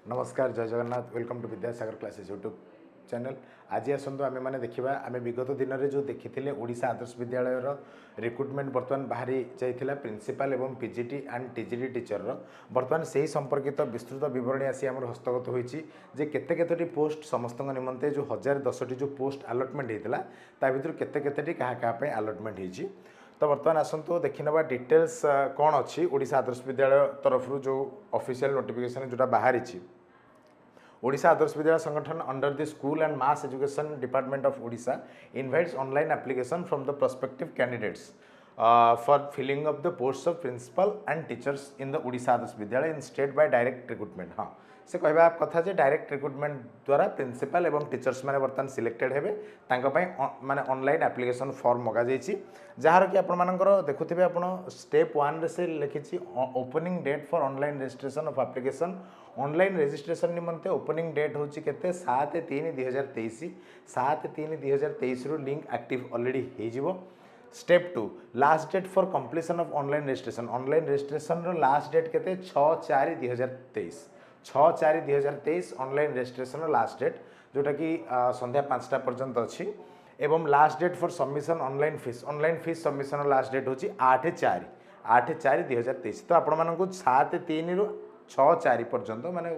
नमस्कार जय Jagannath welcome to Vidyasagar classes YouTube channel. आज आसतु आम मैंने देखा आम विगत दिन में जो देखी ओडिशा आदर्श विद्यालय रिक्रुटमेंट बर्तमान बाहरी जाइए प्रिंसिपल एवं पीजीटी एंड टीजीटी टीचर बर्तमान से ही संपर्कित विस्तृत बरणी आसी आम हस्तगत होती केते केतोटी पोस्ट समस्त निमंते जो 1010 जो पोस्ट अलटमेंट होता भितर केते केतोटी क्या अलटमेंट होती। तो बर्तमान आसतु देखने डिटेल्स कौन अच्छी ओडिशा आदर्श विद्यालय तरफ जो ऑफिशियल नोटिफिकेशन जोटा बाहरी Odisha Adarsha Vidyalaya Sangathan under the school and mass education department of Odisha invites online application from the prospective candidates for filling of the post of principal and teachers in the Odisha Adarsha Vidyalaya in state by direct recruitment. हाँ से कहवा कथा जे direct recruitment द्वारा principal एवं teachers मैंने बर्तमान selected हेबे माने ऑनलाइन एप्लिकेशन फॉर्म मगा जाइछि जार कि आपनकर देखुथिबे आपण स्टेप 1 रे से लिखिछि opening date for online registration of application. Online registration निमंते ओपनिंग डेट होछि केते 7/3/2023 7/3/2023 रु लिंक एक्टिव ऑलरेडी हे जिवो। Step 2 last date for completion of online registration रो लास्ट डेट केते 6/4/2023 6/4/2023 ऑनलाइन रजिस्ट्रेशन लास्ट डेट जोटा कि संध्या 5टा पर्यंत अच्छी एवं last date for submission online fees submission last date होची 8/4/2023। तो आपण मानकु 7/3 रु 6/4 पर्यंत माने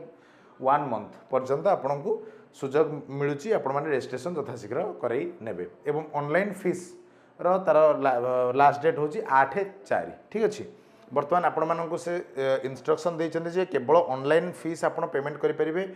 1 मंथ पर्यंत आपण को सुजोग मिलुची आपण माने रजिस्ट्रेशन यथाशीघ्र करई नेबे एवं ऑनलाइन फीस रो तार लास्ट डेट होची 8/4। ठीक अछि बर्तमान आपण मानकु से इंस्ट्रक्शन देइछन्ते जे केवल ऑनलाइन फीस आपण पेमेंट करि परिबे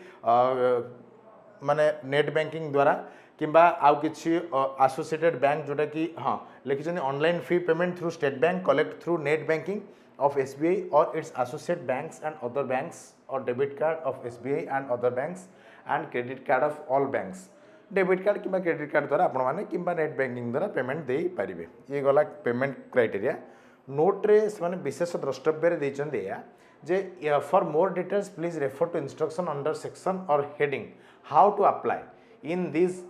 माने नेट बैंकिंग द्वारा किंबा आउ किछि एसोसिएटेड बैंक जोटा कि हाँ लिखिछन online fee payment through State Bank Collect through net banking of SBI or its associate banks and other banks or debit card of SBI and other banks and credit card of all banks. Debit card किंबा credit card द्वारा आपण माने किंबा net banking द्वारा payment दे पारिबे। ये गला पेमेंट क्राइटेरिया। नोट्रे से विशेष द्रष्टव्य देइछन्ते जे for more details please refer to instruction under section और heading how to apply in this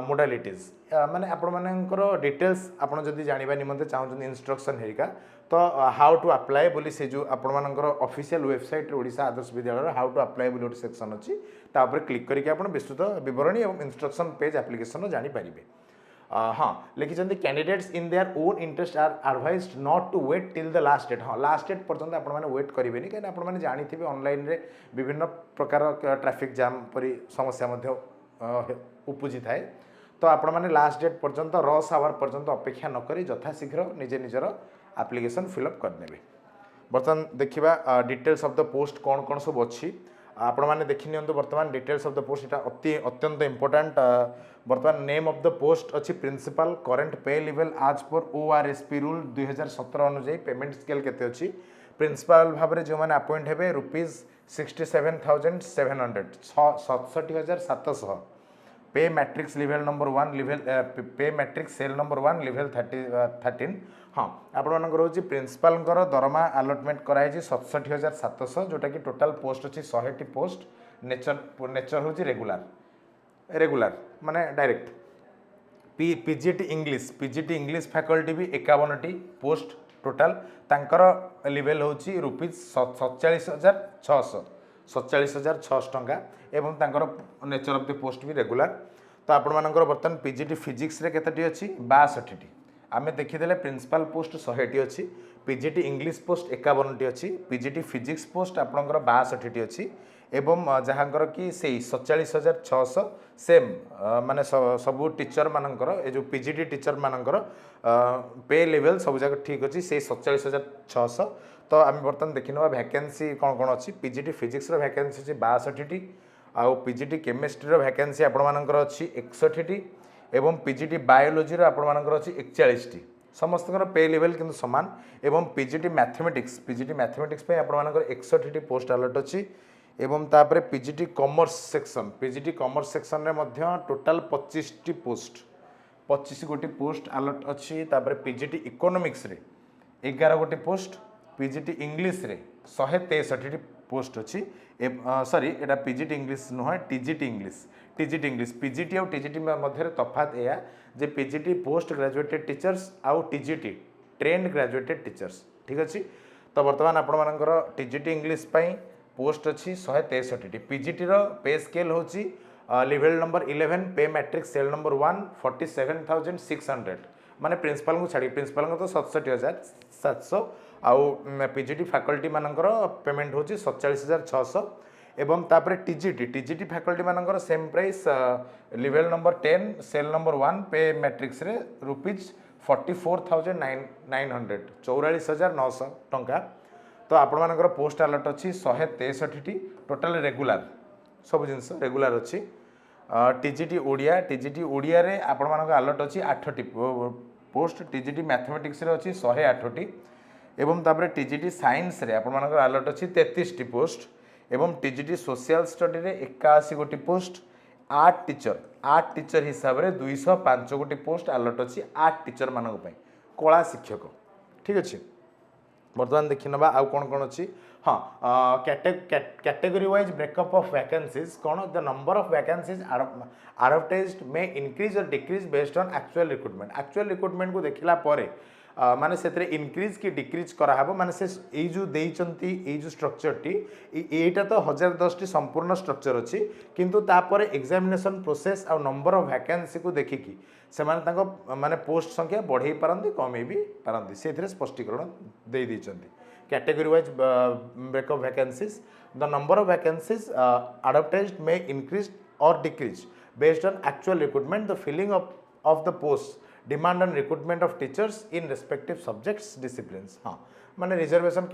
modalities माने आपण मानकर डिटेल्स आपण जदि जानिबा निमंते चाहउछन इंस्ट्रक्शन हेरिका तो हाउ टू अप्लाई बोली से जो आपण मानकर ऑफिशियल वेबसाइट रे ओडिशा आदर्श विद्यालय हाउ टू अप्लाई बोली गोटे सेक्शन अछि ता ऊपर क्लिक करके आपण विस्तृत विवरणी एवं इंस्ट्रक्शन पेज एप्लिकेशन जानि पारिबे। हाँ लिखिं candidates in their own interest are advised not to wait till the last date. हाँ लास्ट डेट पर्यंत आपण माने वेट करेंगे कहीं आपण माने जानिथिबे ऑनलाइन रे विभिन्न प्रकार ट्रैफिक जाम परी समस्या मध्य उपजी थाए तो आपण माने लास्ट डेट पर्यंत रश आवर पर्यंत अपेक्षा न करी यथाशीघ्र निजे निजर एप्लिकेशन फिलअप करनेबे। बर्तमान देखिबा डिटेल्स ऑफ द पोस्ट कौन कौन सब अच्छी आपण मैंने देखी नि बर्तमान डिटेल्स ऑफ द पोस्ट इटा अत्यंत इंपोर्टेंट। बर्तमान नेम ऑफ द पोस्ट अच्छी प्रिंसिपल करंट पे लेवल आज पर ओआरएसपी रूल 2017 अनुसार पेमेंट स्केल केते अच्छी प्रिंसिपल भाव में जो मैंने अपॉइंट हेबे ₹67,700 67,700 पे मैट्रिक्स लेवल नंबर 1 लेवल पे मैट्रिक्स सेल नंबर 1 लेवल 13। हाँ आपण प्रिंसिपल दरमा अलटमेंट कराई 67,700 जोटा कि टोटाल पोस्ट अच्छी 100टी पोस्ट नेचर हूँ रेगुलर माने डायरेक्ट पीजीटी इंग्लिश फैकल्टी भी 51टी पोस्ट टोटाल तांकर लेवल हूँ ₹47,600 47,600 टंका एवं तांकर नेचर ऑफ द पोस्ट भी रेगुलर। तो आपण मानकर बर्तमान पीजीटी फिजिक्स रे केतटी अछि 62टी आमे देखिदेले प्रिंसिपल पोस्ट 100टी अछि पीजीटी इंग्लिश पोस्ट 51टी अछि पीजीटी फिजिक्स पोस्ट आपणकर 62टी अछि एवं जहाँकर कि से 47,600 सेम माने सबू टीचर मानकर ए जो पीजीटी टीचर मानकर पे लेवल सब जगह ठीक अछि से 47,600। तो आम बर्तमान देखने वैकेंसी कौन कौन अच्छी पीजीटी फिजिक्स वैकेंसी अच्छी 62टी आउ पीजीटी केमिस्ट्री वैकेंसी आपणकर अच्छी 61टी एवं पीजीटी बायोलोजी आपणकर अच्छी 41टी समस्त पे लेवल किंतु समान एवं पीजीटी मैथमेटिक्स पे आपणकर 61टी पोस्ट अलर्ट अच्छी एवं तापर पीजीटी कॉमर्स सेक्शन रे मध्य टोटाल 25टी पोस्ट 25 गोटी पोस्ट अलर्ट अच्छी तापर पीजीटी इकोनॉमिक्स रे 11 गोटी पोस्ट पीजीटी इंग्लिश रे 163टी पोस्ट अच्छी सॉरी एटा पीजीटी इंग्लिश नुह टीजीटी इंग्लिश पीजीटी और टीजीटी मध्य तफात या जे पीजीटी पोस्ट ग्रेजुएटेड टीचर्स आउ टीजीटी ट्रेंड ग्रेजुएटेड टीचर्स ठीक अच्छी। तो बर्तमान आपण मानकर टीजीटी इंग्लिश पोस्ट अच्छी 163 पीजीटी रो पे स्केल होची लेवल नंबर 11 पे मैट्रिक्स सेल नंबर 1 47,600 माने प्रिंसिपल को छाड़ी प्रिंसिपल को तो 67,700 आउ पीजीटी फैकल्टी मानकर पेमेंट होची 47,600 एवं तापर टीजीटी फैकल्टी मानकर same price level number 10 cell number 1 pay matrix रे रुपीज 44,900 44,900 टंका तो आपण मानकर पोस्ट अलर्ट अच्छी 163 टोटाल रेगुलर सब जिनस रेगुलर अच्छी टीजीटी ओडिया रे आपण मानकर अलर्ट अच्छी 8टी पोस्ट टीजीटी मैथमेटिक्स रे अच्छी 108टी एवं तापर टीजीटी साइंस रे आपण मानकर अलर्ट अच्छी 33टी पोस्ट एवं टीजीटी सोशल स्टडी रे 81 गोटी पोस्ट आर्ट टीचर हिसाब से 205 गोटी पोस्ट अलर्ट अच्छी आर्ट टीचर मानक पई कला शिक्षक ठीक अच्छे बर्तमान देखि नबा आउ कोन कोन अच्छी हाँ category wise breakup of vacancies कौन the number of vacancies advertised may increase or decrease based on actual recruitment को देखला परे माने से इनक्रीज कि डिक्रीज कराहब माने से ये जो देइचंती ये जो स्ट्रक्चर टी एटा तो 1010 टी संपूर्ण स्ट्रक्चर अच्छी किंतु तापर एग्जामिनेशन प्रोसेस और नंबर ऑफ वैकेंसी को देखिकी से माने पोस्ट संख्या बढ़े पारंती कमे भी पारंती से स्पष्टीकरण दे देइचंती category wise breakup vacancies the number of vacancies advertised may increase or decrease based on actual recruitment the filling of the posts demand on recruitment of teachers in respective subjects disciplines हाँ माने reservation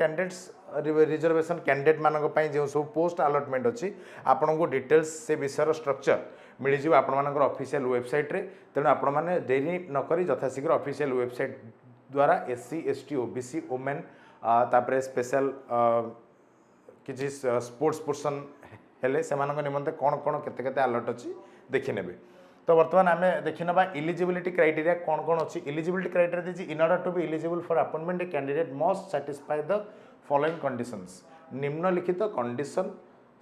candidate मानक पई जो सब post allotment अच्छी आपन को details से विषय स्ट्रक्चर मिल जाव आपण ऑफिशियल वेबसाइट रे तेणु आपण माने देरी न करी यथाशीघ्र ऑफिशियल वेबसाइट द्वारा एससी एसटी ओबीसी वुमेन तापर स्पेशल किसी स्पोर्ट्स पर्सन हेले से निमंते कौन कौन केते केते अलर्ट अच्छी देखि नेबे तो बर्तमान आम देखि नबा इलिजिबिलिटी क्राइटेरिया कौन कौन अच्छी इलिजिबिलिटी क्राइटेरिया दीजिए in order to be eligible for appointment a candidate must satisfy the following conditions निम्नलिखित कंडीशन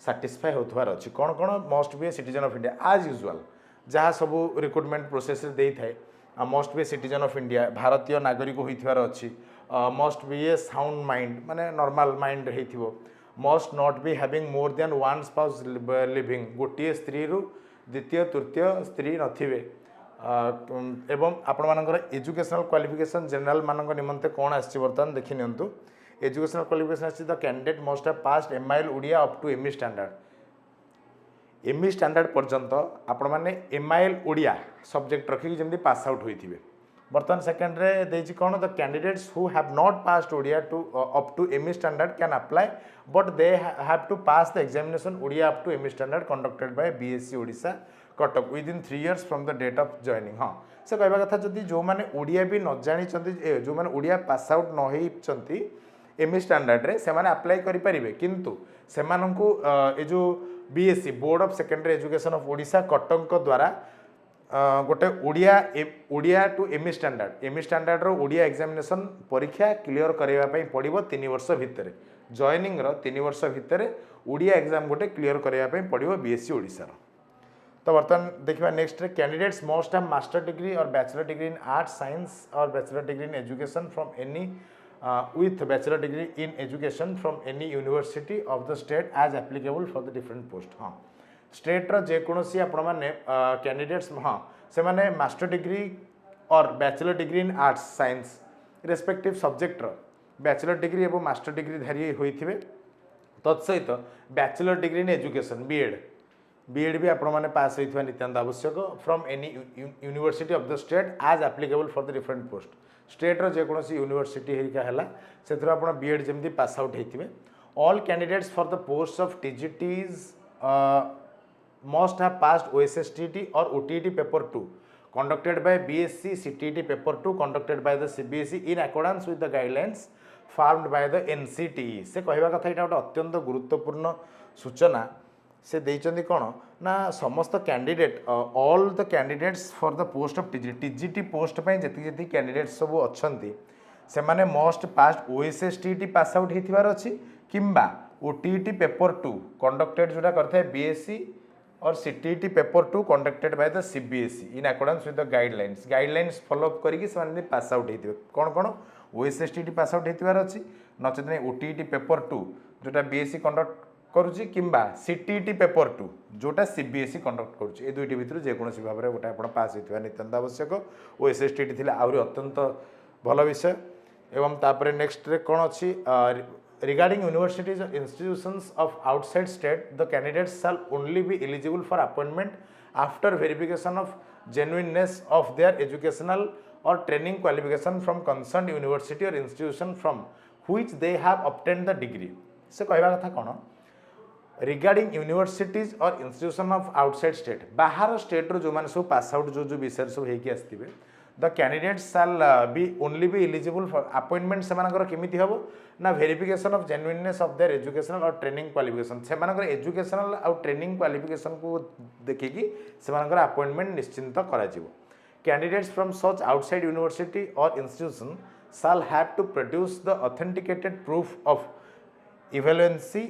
सैटिस्फाई होथवार अच्छी कौन कौन must be a citizen of India as usual जहाँ सब रिक्रुटमेंट प्रोसेस रे देई थाए must be a citizen of India भारतीय नागरिक होइथवार अच्छी must be a sound mind माने नॉर्मल माइंड रहिथिबो must not be having more than one spouse living गोटे स्त्री रु द्वितीय तृतीय स्त्री नथिबे एवं आपण मानकर एजुकेशनल क्वालिफिकेशन जनरल मानक निमंते कौन आछि बर्तमान देखि नियंतु एजुकेशनल क्वालिफिकेशन आछि the candidate must have passed MIL Odia up to ME standard पर्यंत आपण माने एमआईएल ओडिया सब्जेक्ट रखी जेमि पास आउट होइथिबे बर्तमान सेकेंड रे देछि कोन the candidates who have not passed Odia to up to ME standard can apply but they have to pass the examination Odia up to ME standard conducted by BSC Odisha Cuttack within 3 years from the date of joining हाँ से कहबा कथा जदि जो माने ओडिया भी न जानि चंती जो माने ओडिया पास आउट न हेइ चंती एमई स्टैंडर्ड रे से माने अप्लाई करि परिबे किंतु से माननकु ए जो BSC board of secondary education of Odisha Cuttack द्वारा गोटे ओडिया टू एमई स्टैंडर्ड रो ओडिया एग्जामिनेशन परीक्षा क्लियर करबा पई पड़िबो 3 वर्ष भितर जॉइनिंग रो 3 वर्ष भितर ओडिया एग्जाम गोटे क्लियर करबा पई पड़िबो बीएससी ओडिशा रो तो बर्तमान देखिबा नेक्स्ट रे candidates must have master degree or bachelor degree in arts science or bachelor degree in education from any with bachelor degree in education from any university of the state as applicable for the different post हाँ state रो जेकोसी आपण माने candidates हाँ से माने master degree or bachelor degree in arts science respective subject रो bachelor degree एवं मास्टर डिग्री धारी होइथिबे तत्सहित bachelor degree in education BEd भी आपण माने पास होइथिबा नितांत आवश्यक from any university of the state as applicable for the different post state रो जेकोसी यूनिवर्सिटी हेरिका हला सेथर आपण बीएड जेमति पास आउट हेतिबे all candidates for the post of TGTs must have passed OSSTT or OTET paper 2 conducted by BSc CTET paper 2 conducted by the CBSE in accordance with the guidelines formed by the NCTE से कहवा कथा एटा गोटे अत्यंत गुरुत्वपूर्ण सूचना से देइचंदी कोन ना समस्त candidate all the candidates for the post of TGT post पय जति जति कैंडिडेट्स सब अछंती से माने मोस्ट पास्ट ओएसएसटीटी पास आउट हेतिबार अछि किंबा ओटीईटी पेपर 2 कंडक्टेड जोटा करथे BSC or CTET paper 2 conducted by the CBSE in accordance with the guidelines follow up करिकि से पास आउट हेतिबे कोन कोन ओएसएसटीटी पास आउट हेतिबार अछि नचेत ओटीईटी पेपर 2 जोटा बीएससी करुच्ची किंबा सीटीटी पेपर 2 जोटा सीबीएसई कंडक्ट करुच्ची ए दुईटी भितर जेकोसी भाव में गोटे आप पास होता नितांत आवश्यक और एसएसटी थी आहरी अत्यंत भल विषय एवं तापर नेक्स्ट रे कौन अच्छी regarding universities or institutions of outside state the candidates shall only be eligible for appointment after verification of genuineness of their educational or training qualification from concerned university or institution from which they have obtained the degree से कहवा कथा कौन regarding universities और institution of outside state बाहर state जो मैंने सब pass out जो विषय सब होगी आसवे the candidates shall be only be eligible for appointment से केमी हम ना verification of genuineness of their educational और ट्रेनिंग क्वालिफिकेशन से एजुकेशनल और ट्रेनिंग क्वालिफिकेशन को देखिकी से अपॉइंटमेंट निश्चिंत करा candidates from such outside university और institution shall have to produce the authenticated proof of equivalency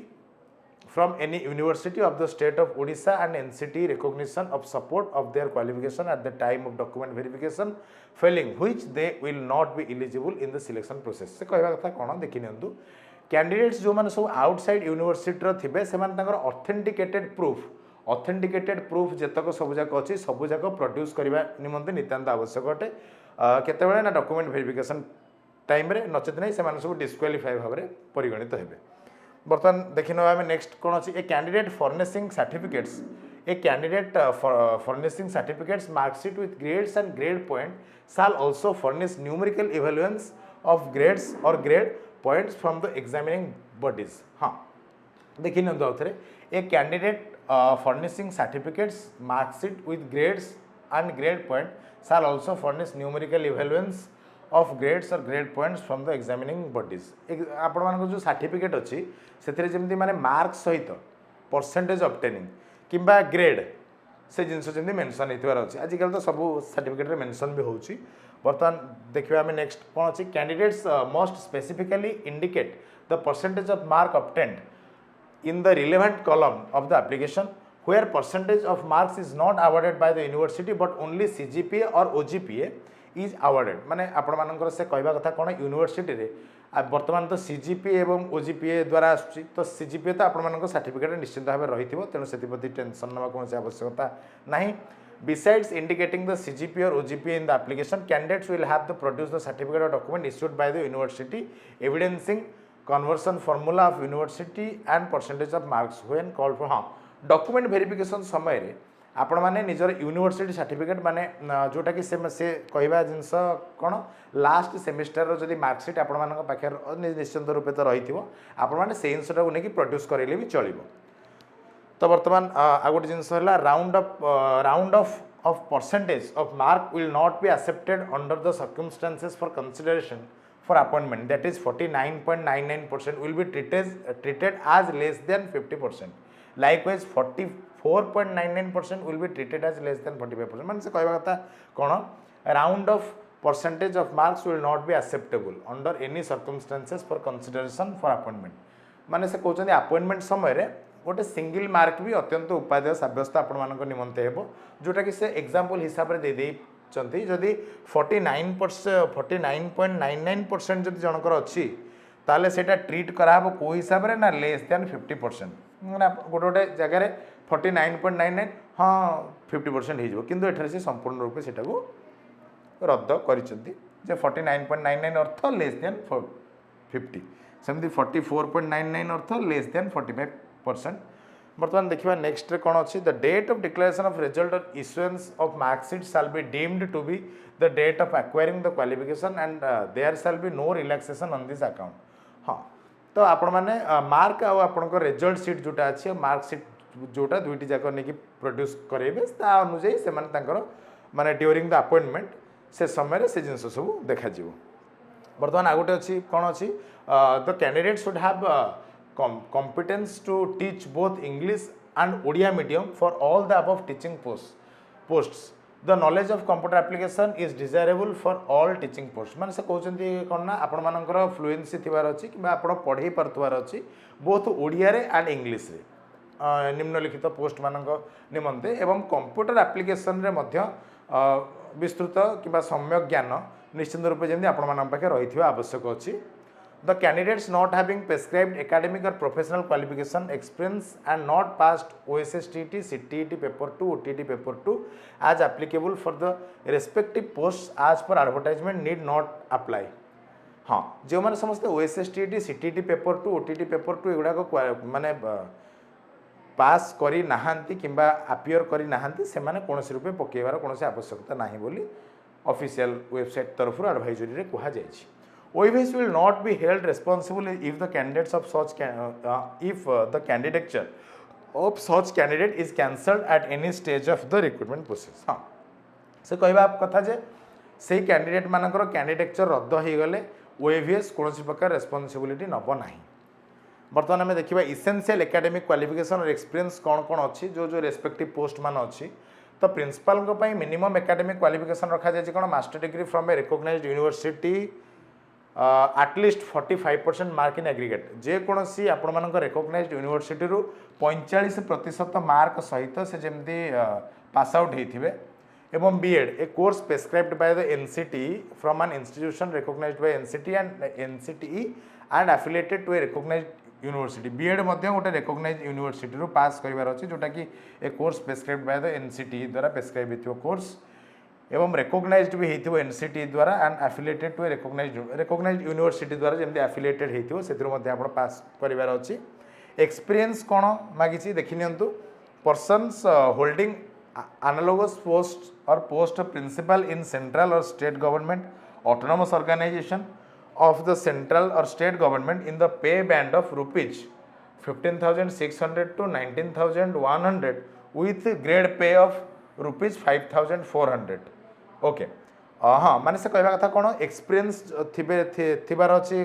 from any university of the state of Odisha and NCT recognition of support of their qualification at the time of document verification, failing which they will not be eligible in the selection process. से कहवा कथा कौन देखि नियंतु candidates जो माने सब outside university रो थिबे से माने तांकर ऑथेंटिकेटेड प्रूफ जेतक सब जाक अछि सब जाक प्रोड्यूस करबा निमंते नितांत आवश्यक अटे केते बेले ना डॉक्यूमेंट वेरिफिकेशन टाइम रे नचेत नै से माने सब डिस्क्वालिफाई भाव रे परिगणित हेबे बर्तमान देखि नबा में नेक्स्ट कोन अछि a candidate furnishing certificates marksheet with grades and grade point shall also furnish numerical evaluations of grades or grade points from the examining bodies. हाँ देखिए नंदु आउथरे a candidate furnishing certificates marksheet with grades and grade point shall also furnish numerical evaluations of grades or grade points from the examining bodies. आपण मान जो certificate अच्छी से जमी माने मार्क सहित परसेंटेज ऑब्टेनिंग किंबा ग्रेड से जिनस जमी मेंशन होइतवार अछि आजिकल तो सब सर्टिफिकेट रे मेंशन भी होउछि बर्तमान देखिबा हमें नेक्स्ट कोन अछि candidates must specifically indicate the percentage of mark obtained in the relevant column of the application where percentage of marks is not awarded by the university but only CGPA or OGPA is awarded माने आपण मानकर से कहबा कथा कोन university रे वर्तमान तो CGPA एवं OGPA द्वारा आसुची तो CGPA तो आपण मानकर सर्टिफिकेट निश्चित भाव रहिथिबो तेनु सेतिपति टेंशन नबा कोन से आवश्यकता नाही. Besides indicating the CGPA or OGPA in the application, candidates will have to produce the certificate or document issued by the university evidencing conversion formula of university and percentage of marks when called for. हाँ document verification समय रे आपण माने निजर university certificate माने जोटा कि से कहबा जिंस कोन लास्ट सेमिस्टर रो जदी मार्कशीट आपण मानक पाखे निश्चित रूपे तो रहिथिबो आपण माने से जिनसटा को नेकी प्रोड्यूस करेले भी चलिबो. तो वर्तमान आ गोटे जिनस हला round of percentage of mark will not be accepted under the circumstances for consideration for appointment, that is 49.99% will be treated as less than 50%. Likewise 44.99% will be treated as less than 45%. मान से कहबा कथा कोन round of percentage of marks will not be acceptable under any circumstances for consideration for appointment. माने से कहउछन appointment समय रे गोटे single mark भी अत्यंत उपादेय साब्यस्त आपण मानक निमंते हेबो जोटा कि से एग्जांपल हिसाब रे दे दे जदि 49.99% जदि जनकर अच्छी ताले सेटा ट्रीट कराबो को हिसाब रे ना लेस देन 50% माने गोटे गोटे जगह 49.99 हाँ 50% हो किंतु एठारे से संपूर्ण रूपे सेटा को रद्द करिसंती जे 49.99 अर्थ लेस देन 50 सेमती 44.99 अर्थ लेस देन 45%. बर्तमान देखिबा नेक्स्ट रे कोन अछि the date of declaration of result or issuance of marksheet shall be deemed to be the date of acquiring the qualification and there shall be no relaxation on this account. हाँ तो आपण माने mark आ आपण को result sheet जोटा अछि mark sheet जोटा दुईटी जाक नेकी प्रोड्यूस करेबे ता अनुसार से माने तांकर माने ड्यूरिंग द अपॉइंटमेंट से समय रे से जिंस सब देखा जिवो. बर्तमान आ गोटे अछि कोन अछि the candidate should have competence to teach both English and Odia medium for all the above teaching posts. The knowledge of computer application is desirable for all teaching posts. माने से कहउछन्ती कोन ना आपण मानकर फ्लुएंसी थिबार अछि कि आपण पढै परतवार अछि बोथ ओडिया रे एंड इंग्लिश रे निम्नलिखित पोस्ट मानक निमंते एवं कंप्यूटर एप्लिकेशन रे मध्य विस्तृत किबा सम्यक ज्ञान निश्चित रूपे जेमि आपण मानक पाखे रहिथिबा आवश्यक अछि. The candidates not having prescribed academic or professional qualification, experience and not passed OSSTT, CTET paper 2, OTT paper 2 as applicable for the respective posts as per advertisement need not apply. हाँ जो मैंने समझते OSSTT, CTET paper 2, OTT paper 2 एगुड़ाक माने पास करी नाहांती किंबा appear करी नाहांती से माने कोनोसी रूपे पकेबार कोनोसी आवश्यकता नाही बोली ऑफिशियल वेबसाइट तरफ एडवाइजरी रे कहा जायछि. OAVS will not be held responsible if the candidates of such if the candidature of such candidate is cancelled at any stage of the recruitment process. हाँ से कहवा कथा जे से कैंडिडेट मानकर कैंडिडेचर रद्द हो गले OAVS कौन प्रकार रेस्पॉन्सिबिलिटी नब ना. बर्तमान आम देखा इसेंशियल एकेडमिक क्वालिफिकेशन और एक्सपीरियंस कौन कौन अच्छी जो जो रेस्पेक्टिव पोस्ट मान अच्छी तो प्रिंसिपल मिनिमम एकेडमिक क्वालिफिकेशन रखा जाए कौन master degree from a recognised university at least 45% mark in aggregate जेकोसी आपण मान रिकॉग्नाइज्ड यूनिवर्सिटी 45% मार्क सहित से जमी पास आउट होते एवं BEd a course prescribed by the NCT from an institution recognised by NCTE and affiliated to a recognised university BEd गोटे recognised university pass करार अच्छी जोटा कि a course prescribed by the NCT द्वारा प्रेस्क्राइब हो course एवं recognised भी होती एनसीटी द्वारा and affiliated to recognised university द्वारा जमी एफिलिएटेड होती पास करार अच्छी. एक्सपीरियंस कौन मागिची देखि नियंतु पर्सन्स होल्डिंग एनालोगस पोस्ट और पोस्ट प्रिंसिपल इन सेंट्रल और state government autonomous organisation of the central or state government in the pay band of rupees 15,600 to 19,100 with grade pay of rupees 5,400. Okay हाँ माने से कहवा कथा कौन experience थिबार अच्छी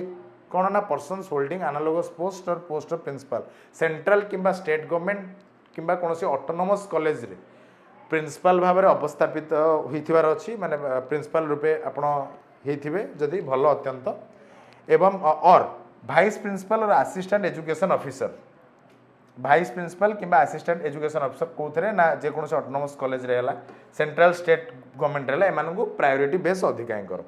कौन ना पर्सन्स होल्डिंग एनालोगस पोस्ट और पोस्ट ऑफ प्रिंसिपल सेंट्रल किंबा स्टेट गवर्नमेंट किंबा कौन ऑटोनोमस कॉलेज रे प्रिंसिपल भाव में अवस्थापित होइथिबार अच्छी माने प्रिंसिपल रूपे आपण होइथिबे जदि भल अत्यंत एवं और vice principal or assistant education officer vice principal किंबा असिस्टेंट एजुकेशन ऑफिसर कौन ना जेकोसी ऑटोनोमस कॉलेज रे हला सेंट्रल स्टेट गवर्नमेंट रे एमान को प्रायोरिटी बेस अधिका कर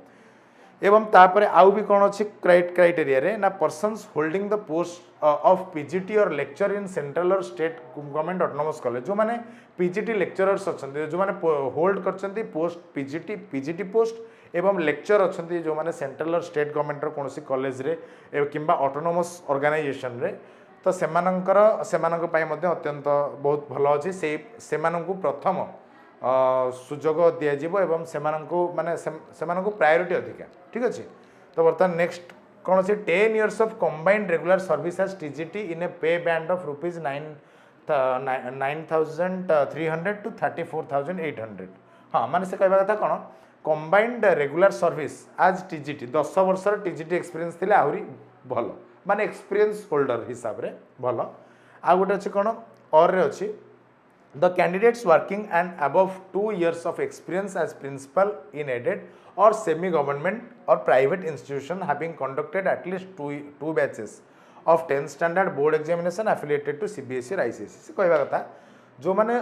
एवं तापर आउ भी कौन अच्छी क्राइटेरिया रे ना persons holding the post of PGT और लेक्चर इन सेंट्रल और स्टेट गवर्नमेंट ऑटोनोमस कॉलेज जो माने पीजीटी लेक्चरर्स अच्छा जो माने होल्ड करछंती पोस्ट पीजीटी पोस्ट एवं लेक्चर अच्छा जो मैंने सेंट्रल और स्टेट गवर्नमेंट कौन कॉलेज रे किंबा ऑटोनोमस ऑर्गेनाइजेशन रे तो सेमानक अत्यंत बहुत भल अच्छी से प्रथम सुजोग दिज्व एवं माने प्रायोरिटी अधिका ठीक अच्छे. तो बर्तमान नेक्स्ट कौन अच्छे 10 years of combined regular service as TGT in a pay band of rupees 9,300 to 34,800. हाँ माने से कहवा कथा कौन कंबाइंड रेगुलर सर्विस आज टीजीटी 10 वर्षर टीजीटी एक्सपीरियंस थिले आहुरी भल माने एक्सपीरियंस होल्डर हिसाब रे भल. आ गोटे अच्छे कौन और रे अच्छी the candidates working and above 2 years of experience as principal in aided और सेमी गवर्नमेंट और private institution having conducted at least two batches of 10th standard board examination affiliated to CBSE और आईसीएसई से कहवा कथा जो मैंने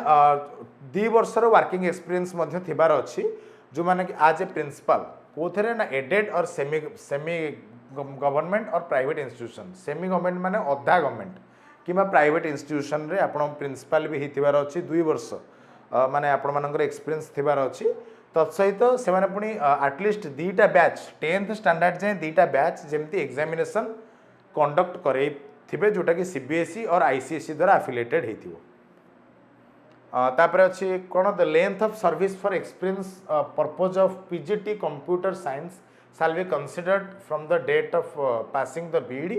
2 वर्षर वर्किंग एक्सपीरियंस थिबार अच्छी जो मैंने आज ए प्रिंसिपल कौन ना एडेड और सेमी गवर्नमेंट और प्राइवेट इंस्टीट्यूशन सेमी गवर्नमेंट माने अधा गवर्नमेंट किंबा प्राइवेट इंस्टीट्यूशन रे आपण प्रिंसिपल भी होइतिबार अच्छी 2 वर्ष माने आपण मानकर एक्सपीरियंस थिबार अच्छी तत्सहित से माने पुनी एटलिस्ट 2टा बैच 10th स्टैंडर्ड जाए 2टा बैच जेमती एग्जामिनेशन कंडक्ट करे थिबे जोटा कि सीबीएसई और आईसीएसई द्वारा एफिलिएटेड हेतिबो. तापर अच्छी कौन the length of service for experience purpose of PGT computer science shall be considered from the date of passing the BEd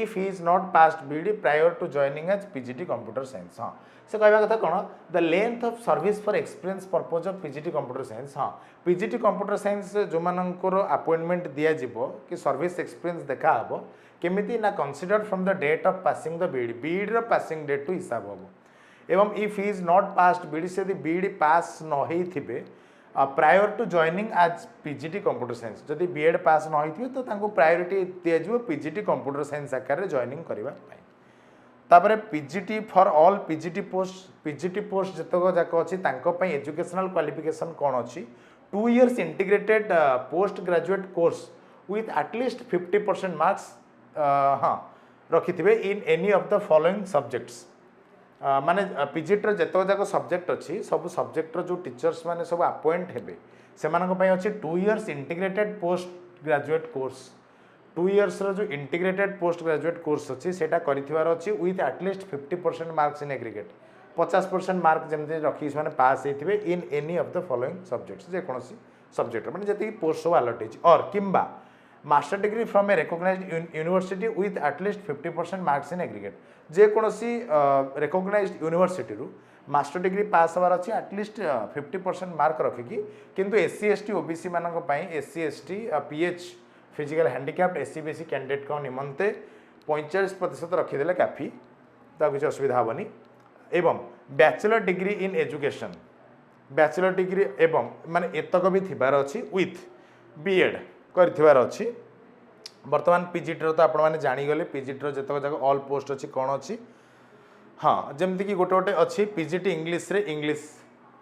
if he is not passed BEd prior to joining as PGT computer science. हाँ से कहवा कथा कौन the length of service for experience purpose of PGT computer science. हाँ PGT computer science जो मानकर appointment दिज्व कि service experience देखा हे केमिति ना considered from the date of passing the BEd रो पासिंग डेट टू हिसाब हम एवं if he is not passed BEd से BEd पास न होइथिबे prior to joining as PGT computer science जदि बीएड पास न होइथिबे तो तांको प्रायोरिटी दिज्व पीजीटी कंप्यूटर साइंस आकार जॉइनिंग करबा पई. तापर PGT for all PGT post जतक जाक अछि तांको पई एजुकेशनल क्वालिफिकेशन कोन अछि 2 years integrated post graduate course with at least 50% marks हाँ रखि इन any of the following subjects माने पीजीटी जेतक जाक सब्जेक्ट अच्छी सब सब्जेक्ट जो टीचर्स माने सब अपॉइंट हेबे सेमानक पई अच्छी 2 years integrated post graduate course 2 years रो जो इंटीग्रेटेड पोस्ट ग्रेजुएट कोर्स अच्छी सेटा करिथिवार अच्छी with at least 50% marks in aggregate 50% mark जमते रखी माने पास होइथिबे in any of the following subjects जे कोनोसी सब्जेक्ट माने जति पोस्ट सब अलॉट होइछि और किंबा master degree from a recognised university with at least 50% marks in aggregate जे कोनोसी रिकॉग्नाइज्ड यूनिवर्सिटी रु मास्टर डिग्री पास हबार अच्छी एटलिस्ट 50% मार्क रखिकी किंतु एससी एसटी ओबीसी मानक पई SC ST pH physical handicapped SC BC candidate को निमंते 45% रखिदेले काफी तो किसी असुविधा हेनी एवं bachelor degree in education bachelor degree एवं माने एतक भी थिबार अच्छी विथ बीएड कर अच्छी बर्तमान पीजीटी तो आपण मैंने जानीगले पीजीटी जितक जाक ऑल पोस्ट अच्छी कौन अच्छी हाँ जमती कि गोटे गोटे अच्छी पीजीटी इंग्लीश रे इंग्लीश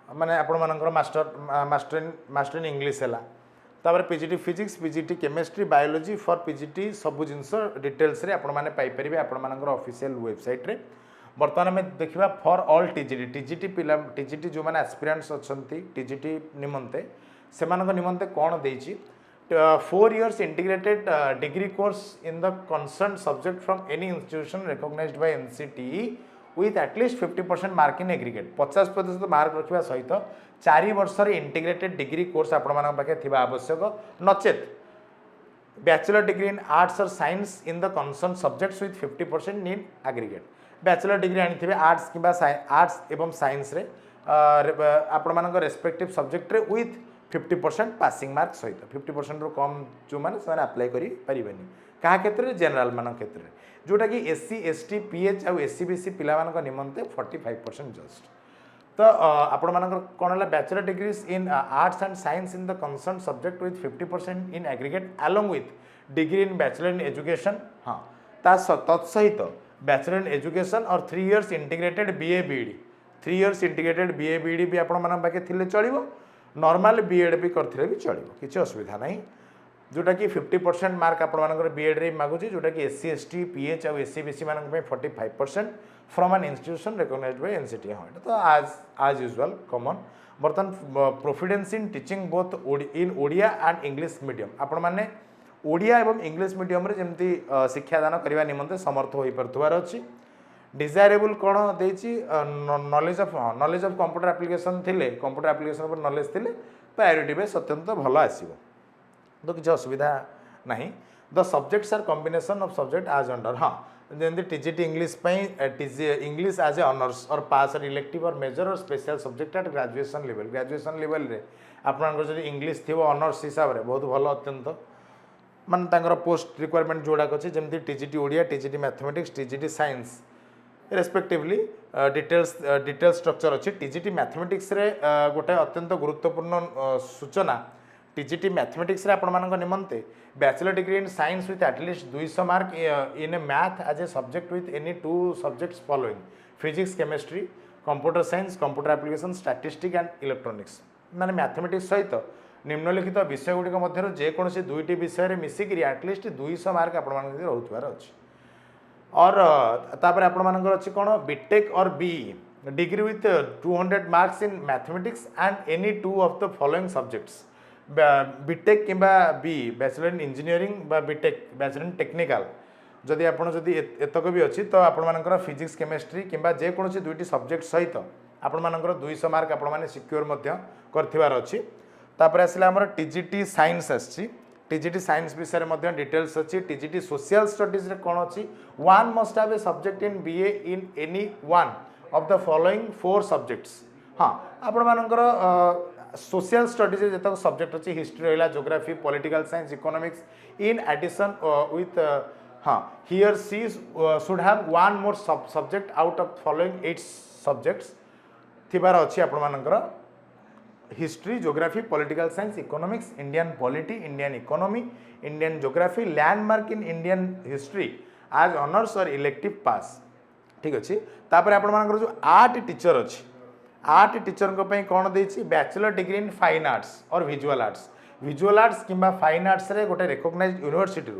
माने आपण मानकर मास्टर इन इंग्लीश है तापर PGT physics PGT chemistry biology for PGT सब जिनस डिटेल्स रे आपण माने पाई परिबे आपण मानकर ऑफिशियल वेबसाइट रे बर्तमान आम देखा फॉर ऑल टीजीटी टीजीटी पिला टीजीटी जो मैंने एस्पिरेंट्स अच्छी टीजीटी निमंते से निमंते कौन देछि 4 years integrated degree course in the concerned subject from any institution recognized by NCTE with at least 50% mark in aggregate 50% mark रखा सहित 4 वर्ष इंटीग्रेटेड डिग्री कोर्स आपण पाखे थिबा आवश्यक नचेत बैचलर डिग्री इन आर्ट्स और science in the concern subjects with 50% in aggregate bachelor degree आनी arts कि आर्ट्स एवं साइंस रे आपण मान रेस्पेक्टिव सब्जेक्ट रे विथ 50% पासिंग मार्क सहित 50% रो कम जो माने से अप्लाई करि परिबेनी कहा क्षेत्र में जनरल मान क्षेत्र में जोटा कि एससी एसटी पीएच आउ एससी बीसी पिला मान निमंते 45% जस्ट तो आपण मान कौन है bachelor degrees in arts and science in the concern subject with 50% in aggregate along with degree in bachelor in education हाँ तत्सहित बैचलर इन एजुकेशन और 3 years integrated BA B.Ed 3 years integrated BA B.Ed भी आपण मान पाखे थिले चलिबो normal BEd भी करथिले भी चलिबो किछि असुविधा नहीं जोटा कि 50% मार्क आपण मानकर बीएड रे मागुची जोटा कि SC ST PH or SC BC मानक पे 45% from an institution recognised by NCT हाँ तो आज यूजुअल कॉमन बर्तन proficiency in teaching both in Odia and English medium आपण माने ओडिया एवं इंग्लिश मीडियम रे जेमती शिक्षादान करबा निमंते समर्थ होई परथुवार अछि डिजायरेबल कौन देछि नॉलेज ऑफ कंप्यूटर एप्लिकेशन थिले कंप्यूटर एप्लिकेशन पर नॉलेज थिले प्रायोरिटी बेस अत्यंत भल आसीबो तो किसी असुविधा नहीं the subjects are combination of subject as under हाँ जमी TGT English English as a honours और पास और इलेक्टिव और मेजर और special subject at graduation level रे आपन जो इंग्लिश थी ऑनर्स हिसाब से बहुत भल अत्यंत मान पोस्ट रिक्वायरमेंट जोड़ाक अच्छे जमी TGT Odia TGT mathematics TGT science respectively detail structure अच्छी टीजीटी मैथमेटिक्स रे गोटे अत्यंत गुरुत्वपूर्ण सूचना टीजीटी मैथमेटिक्स रे आपण मानक निमंते bachelor degree in science with at least 200 mark in a math as a subject with any 2 subjects following physics chemistry computer science computer application statistics and electronics माने मैथमेटिक्स सहित निम्नलिखित विषय गुड़िक मध्य जेकोसी 2टी विषय मिसिक एटलिस्ट 200 मार्क आपण मानक रोथबार अछि और तापर आपण मानकर अछि कोन BTech or B degree with 200 marks in mathematics and any 2 of the following subjects BTech किंबा बी बैचलर इन इंजीनियरिंग बा बीटेक बैचलर इन टेक्निकल जदि आपण जदि एतक भी अछि तो आपण मानकर फिजिक्स केमिस्ट्री किंबा जे कोनोसी 2टी सब्जेक्ट सहित आपण मानकर 200 मार्क आपण माने सिक्योर मध्य करथिबार अछि तापर आसिला हमर टीजीटी साइंस आछि टीजीटी साइंस विषय में डिटेल्स अच्छी टीजीटी सोशल स्टडीज रे कौन अच्छी one must have a subject in BA in any one of the following 4 subjects हाँ आपण मानकर सोशल स्टडीज जितक सब्जेक्ट अच्छी हिस्ट्री रहा geography political science economics in addition with हाँ here she should have one more subject out of following 8 subjects थिबार अच्छी आपण मानकर history geography political science economics Indian polity Indian economy Indian geography landmark in Indian history as honours और elective pass ठीक अच्छे तापर आपण मानकर जो आर्ट टीचर अच्छी आर्ट टीचर कौन देछि bachelor degree in fine arts or visual arts किंबा फाइन आर्ट्स रे गोटे रिकॉग्नाइज्ड यूनिवर्सिटी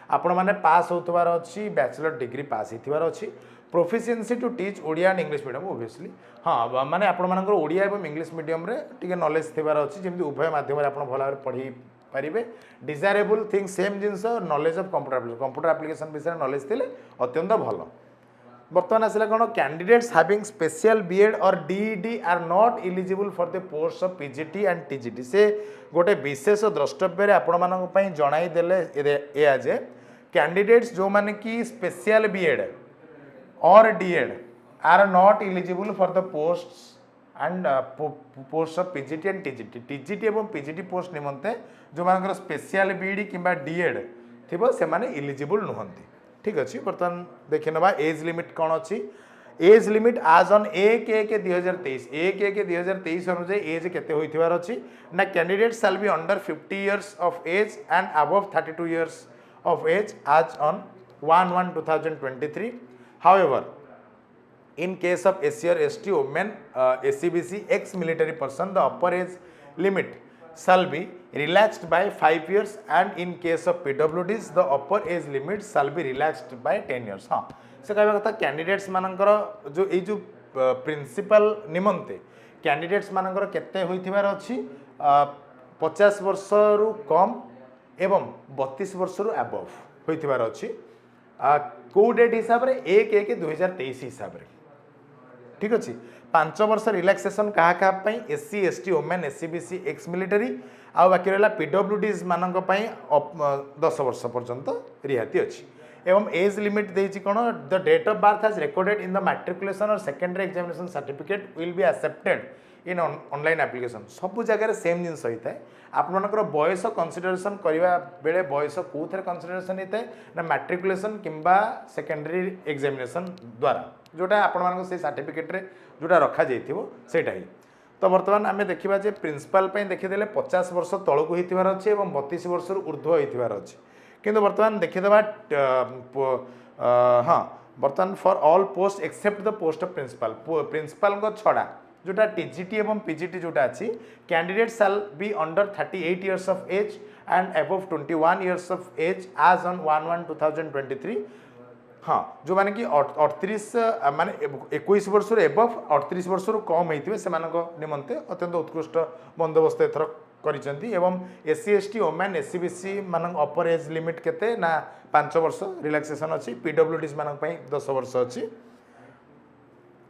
आपण मैंने पास होतबार अच्छी बैचलर डिग्री पास होतबार अच्छी proficiency to teach Odia and English medium obviously हाँ माने आपण मानकर ओडिया एवं इंग्लिश मीडियम रे टिके नॉलेज थिबार अच्छी जेमति उभय माध्यम रे आपण भल भाबरे पढ़ी पारिबे डिजायरेबल थिंग सेम जिनस नॉलेज ऑफ कंप्यूटर एप्लिकेशन विषय नॉलेज थिले अत्यंत भल बर्तमान आसला कौन candidates having special BEd or DEd are not eligible for the post of PGT and TGT से गोटे विशेष द्रष्टव्य आपण मानक पई जणाई देले ए जे कैंडिडेट्स जो माने की स्पेशल बीएड और DEd are not eligible for the posts and post of PGT and TGT TGT एवं पीजीटी पोस्ट निमंते जो मानकर स्पेशल बीईडी किंबा डीएड थिबो से माने एलिजिबल नुहंती ठीक अच्छे बर्तमान देखिए ना एज लिमिट कौन अच्छी एज लिमिट आज ऑन 1/1/2023 1/1/2023 अनुसार एज केते होइथिबार अच्छी ना candidate shall be under 50 years of age and above 32 years of age as on 1/1/2023 however in case of SC or ST women SCBC ex military person the upper age limit shall be relaxed by 5 years and in case of PWDs the upper age limit shall be relaxed by 10 years हाँ से कहवा कथा candidates मानकर जो ए जो principal निमंते candidates मानकर केते होइथिबार अछि 50 वर्ष रु कम एवं 32 वर्ष रु अबव होइथिबार अछि को डेट हिसाब रे 1/1/2023 हिसाब रे ठीक अच्छे 5 वर्ष रिलैक्सेशन क्या क्या SC ST women SC BC ex military आ बाकी रहा पीडब्ल्यूडीज मानक 10 वर्ष पर्यंत रिहाती अच्छी एवं एज लिमिट देछि कोन the date of birth has recorded in the matriculation or secondary examination certificate will be accepted in online application सब जगह सेम जिनस होता है आपमनकर बयस कंसीडरेशन करने बेले बयस कौन कंसीडरेशन होता है ना मैट्रिकुलेशन किंबा सेकेंडरी एग्जामिनेशन द्वारा जोटा आपण से सर्टिफिकेट रे जोटा रखा जाइथिबो सेटा ही तो बर्तमान आम देखा जे प्रिंसिपल देखीदे 50 वर्ष तलक होइथिबार अछि एवं 32 वर्ष ऊर्ध्व होइथिबार अछि किंतु बर्तमान देखीदेबा हाँ बर्तमान for all post except the post of principal को छड़ा जोटा टीजीटी एवं पीजीटी जोटा अच्छी candidate shall be under 38 years of age and above 21 years of age as on 1/1/2023 हाँ जो माने कि 38 माने 21 वर्ष एबव 38 वर्ष कम होते से निमंते अत्यंत उत्कृष्ट बंदोबस्त एथर करिसेंती एवं एससी एसटी वोमेन एससीबीसी मान अपर एज लिमिट केते ना 5 वर्ष रिलैक्सेशन अच्छी पीडब्ल्यूडीज मान 10 वर्ष अच्छी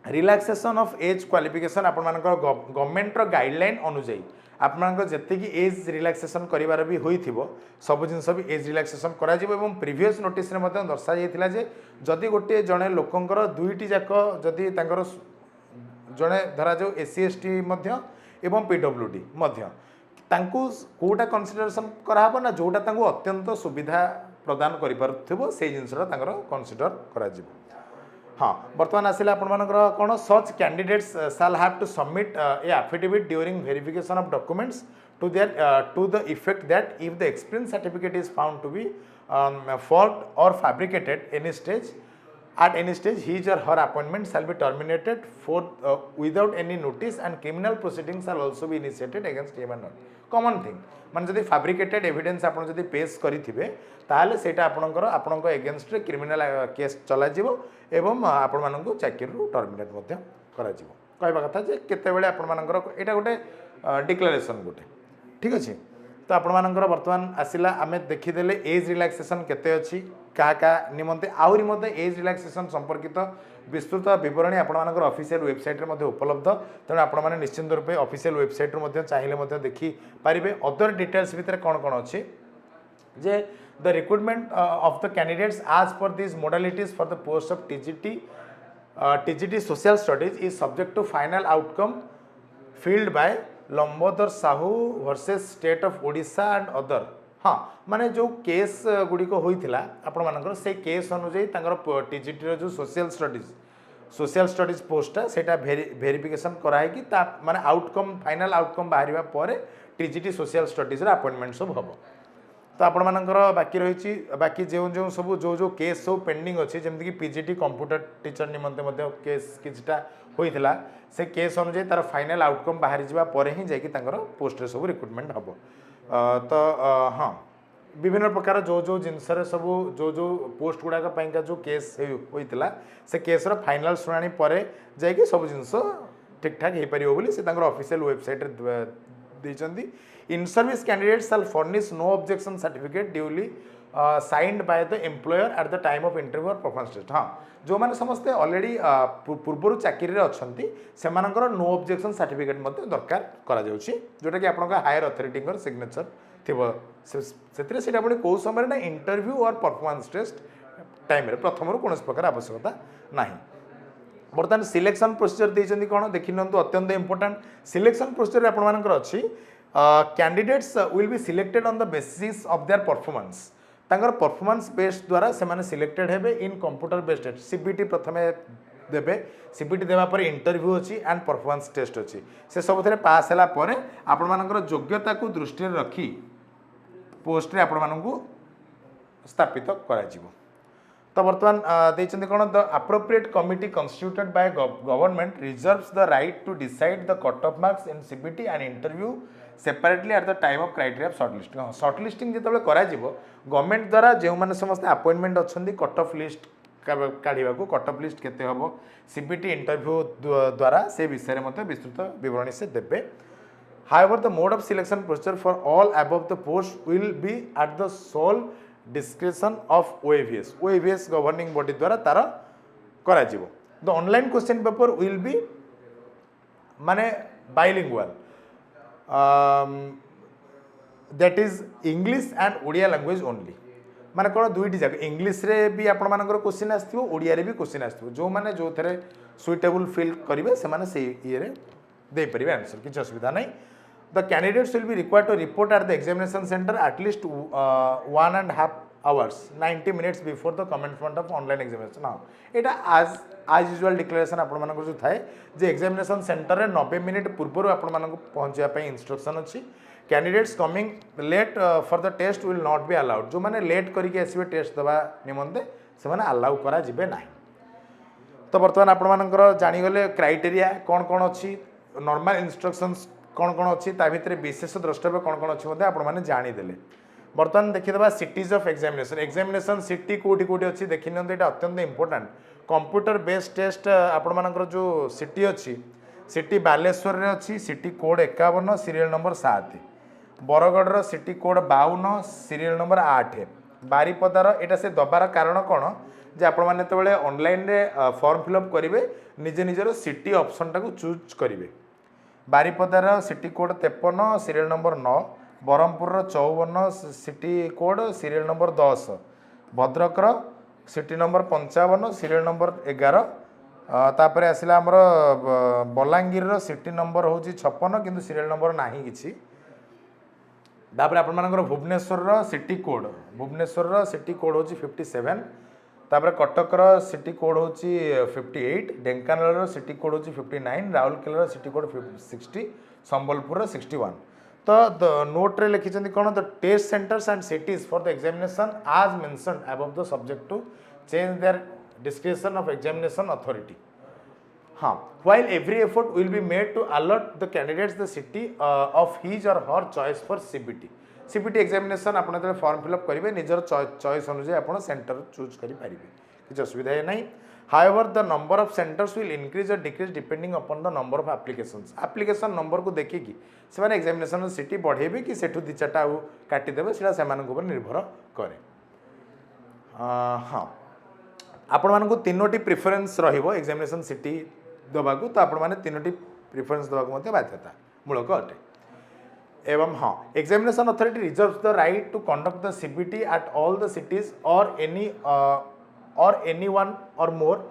रिलैक्सेशन ऑफ एज क्वालिफिकेशन आपर गवर्नमेंट गाइडलाइन अनुजाई आप जी एज रिलैक्सेशन करार भी होइथिबो सब जिनस भी एज रिलैक्सेशन करा जिवो एवं प्रीवियस नोटिस रे मते दर्शा जाइथिला जे जदि गोटे जणे लोकंकर दुईटी जाक जदि तांकर जणे धरा जो एससी एसटी मध्य एवं पीडब्ल्यूडी मध्य तांकु कोटा कंसीडरेशन कराबो ना जोटा तांकु अत्यंत सुविधा प्रदान करि परथिबो से जिनसरा तांकर कंसीडर करा जिवो हाँ बर्तमान आसिला आपनकर कौन such candidates shall have to submit a affidavit during verification of documents to the effect that if the experience certificate is found to be fault or fabricated any stage at any stage his or her appointment shall be terminated for without any notice and criminal proceedings shall also be initiated against him and not common thing मान जदि fabricated evidence आपन जदि पेश करिथिबे ताले सेटा आपनकर against रे criminal case चला जिवो एवं आपण मानकु चाकरी रु टर्मिनेट मध्य करा जिवो कहबा कथा जे केते बेले आपण मानकर एटा गोटे डिक्लेरेशन गोटे ठीक अछि तो आपण मानकर वर्तमान आसिला आमे देखिदेले एज रिलैक्सेशन केते अछि का निमंते आउरी मते एज रिलैक्सेशन संपर्कित विस्तृत विवरणी आपण मानकर ऑफिशियल वेबसाइट रे मते उपलब्ध तेणु आपण माने निश्चित रूपे ऑफिशियल वेबसाइट रे मते चाहिए मते देखि पारिबे अदर डिटेल्स भितर कोन कोन अछि जे the recruitment of the candidates as per this modalities for the post of TGT social studies is subject to final outcome field by Lambodar Sahu versus State of Odisha and other हाँ माने जो केस गुड़िक होइथिला आपण मानकर से केस अनुଯାयी तांकर टीजीटी जो social studies पोस्टा सेटा verification कराई कि ता माने आउटकम फाइनल आउटकम बाहरिबा परे टीजीटी सोशल स्टडीज रे अपॉइंटमेंट सब हबो तो आपण मानकर बाकी रही बाकी जो जो सब जो केस सब पेंडिंग अच्छी जमीक पीजीटी कंप्यूटर टीचर निमंते केस किछटा होइथिला से केस अनुଯାयी तार फाइनल आउटकम बाहरी जावा परे ही जाकि तांकर पोस्ट रे सब रिक्रूटमेंट हबो तो हाँ विभिन्न प्रकार जो जो जिनस सब जो जो पोस्ट गुड़ाक जो केस होता से केस फाइनाल शुणाणी पर जाकि सब जिनस ठीक ठाक हो पार से ऑफिशियल वेबसाइट देइछन्ती in service candidate shall furnish no objection certificate duly signed by the employer at the time of interview or performance test हाँ जो मैंने समस्ते ऑलरेडी पूर्व चाकरी अच्छा से नो ऑब्जेक्शन सर्टिफिकेट दरकार करा जोटा कि आपन हायर अथॉरिटी सिग्नेचर थी से कौ समय ना interview or performance test time प्रथम कौन प्रकार आवश्यकता ना बर्तमान सिलेक्शन प्रोसीजर देइछन्ती कौन देखि नियंतु अत्यंत इंपोर्टेंट सिलेक्शन प्रोसीजर आपनकर अछि candidates will be selected on the basis of their performance तांकर परफॉर्मेंस बेस्ड द्वारा से माने सिलेक्टेड हेबे in computer based test CBT प्रथमे देबे सीबीटी देबा पर इंटरव्यू अछि एंड परफॉर्मेंस टेस्ट अछि से सब थरे पास हला परे आपन मानकर योग्यता को दृष्टि रखी पोस्ट रे आपन मानकु स्थापित करा जिवो तो बर्तमान देइछन्ती कोन the appropriate committee constituted by government reserves the right to decide the cut off marks in CBT and interview separately at the time of criteria of shortlisting shortlisting जेतबे करा जिवो गवर्नमेंट द्वारा जो माने समस्त अपॉइंटमेंट अछन्ती कट ऑफ लिस्ट काढ़ा को कट ऑफ लिस्ट केते हबो सीबीटी इंटरव्यू द्वारा से विषय में विस्तृत विवरणी से देबे however the mode of selection procedure for all above the post will be at the sole description of OAVS governing body द्वारा तार करा जिवो the online question paper will be माने bilingual that is English and Odia language only माने कौन दुईटी जगह English रे भी आपण मानकर क्वेश्चन आसथिबो ओडिया रे भी क्वेश्चन आसथिबो जो माने जो थरे सुइटेबल फील करिवे से माने से ये रे दे परिबे आंसर किछ असुविधा नहीं the candidates will be required to report at the examination centre at least 1.5 hours 90 minutes before the commencement of online examination हाँ एटा आज यूजुअल डिक्लेरेशन आपण मानकर जो थाए जे एग्जामिनेशन सेंटर रे 90 मिनिट पूर्व आपण मानक पहुंचिया पई इंस्ट्रक्शन अछि candidates coming late for the test will not be allowed जो माने लेट करके आसीबे टेस्ट दबा निमंते से माने अलाउ करा जिबे नाही तो बर्तमान आपण मानकर जानि गले क्राइटेरिया कौन कौन अछि नॉर्मल इंस्ट्रक्शंस कौन कौन अच्छी भितर विशेष द्रष्टव्य कौन कौन अच्छी आपने जानीदे बर्तमान देखीदा सिटीज ऑफ एग्जामिनेशन सिटी कोटी कोटी अच्छी देखी नि अत्यंत इंपोर्टेंट कंप्यूटर बेस्ड टेस्ट आपर जो सिटी अच्छी सिटी बालेश्वर रे अच्छी city code 51 serial number 7 Bargarh city code 52 serial number 8 बारिपदार यहाँ से दबार कारण कौन जे आपण मैंने जो ऑनलाइन रे फॉर्म फिलअप करेंगे निजे निजर सिटी ऑप्शन टाक चूज करेंगे बारिपदार city code 53 serial number 9 Berhampur 54 city code serial number 10 भद्रकर सिटी नंबर 55 सीरियल नंबर 11 तापर आसला आमर बलांगीर सिटी नंबर हूँ 56 किंतु सीरियल नंबर ना कि तापर आपर भुवनेश्वर सिटी कोड हूँ 57 तापर कटकर सिटी कोड हूँ 58 ढेंकानाल सिटी कोड हूँ 59 राउरकेला सिटी कोड 60 संबलपुर 61 तो द नोट रे लिखिं कौन the test centres and cities for the examination as mention above the subject to change their description of examination authority हाँ while every effort will be made to alert the candidates the city of his or her choice for CBT examination आपन जब form fill up करेंगे निजर choice अनुसार आप centre choose करेंगे किसी असुविधा है नहीं however the number of centres will increase or decrease depending upon the number of application number को देखिकी से एग्जामिनेशन सिटी बढ़ेबे कि सेठू दी चार्टा आउ काटिदेवे से निर्भर कै हाँ आपण मानक तीनोटी प्रिफरेन्स रहिबो एग्जामिनेशन सिटी दबाकू तो आपण माने तीनोटी प्रिफरेन्स दबाकू बाध्यता मूलक अटे एवं हाँ examination authority reserves the right to conduct the CBT at all the cities or any one or more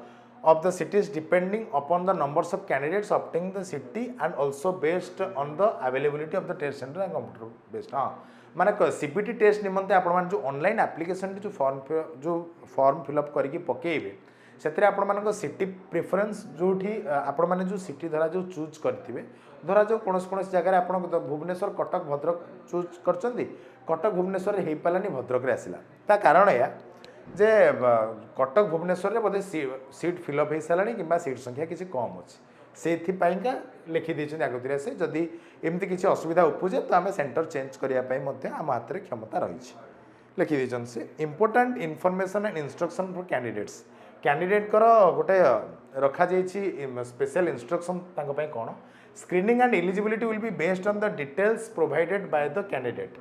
of the cities depending upon the numbers of candidates opting the city and also based on the availability of the test center and computer based हाँ माने CBT test निमंते आपण मान जो online application जो form fill up करके पकेइबे से आपण मान सिटी प्रिफरेन्स जोठी आपण माने जो सिटी धरा जो चूज करथिबे धरा जो कौन जगह आप भुवनेश्वर कटक भद्रक चूज करचंदी कटक भुवनेश्वर हे पालानी भद्रक रे आसिला ता कारण या जे कटक भुवनेश्वर रे बोधे सीट फिलअप हो सारा कि सीट संख्या किसी कम अच्छी से लिखि देछन आगुरी से जदि एमती किसी असुविधा उपजे तो आम सेंटर चेंज करने आम हाथ में क्षमता रही लिखि दीछन से important information and instruction for candidates candidate कर गोटे रखा स्पेशल इंस्ट्रक्शन कौन screening and eligibility will be based on the details provided by the candidate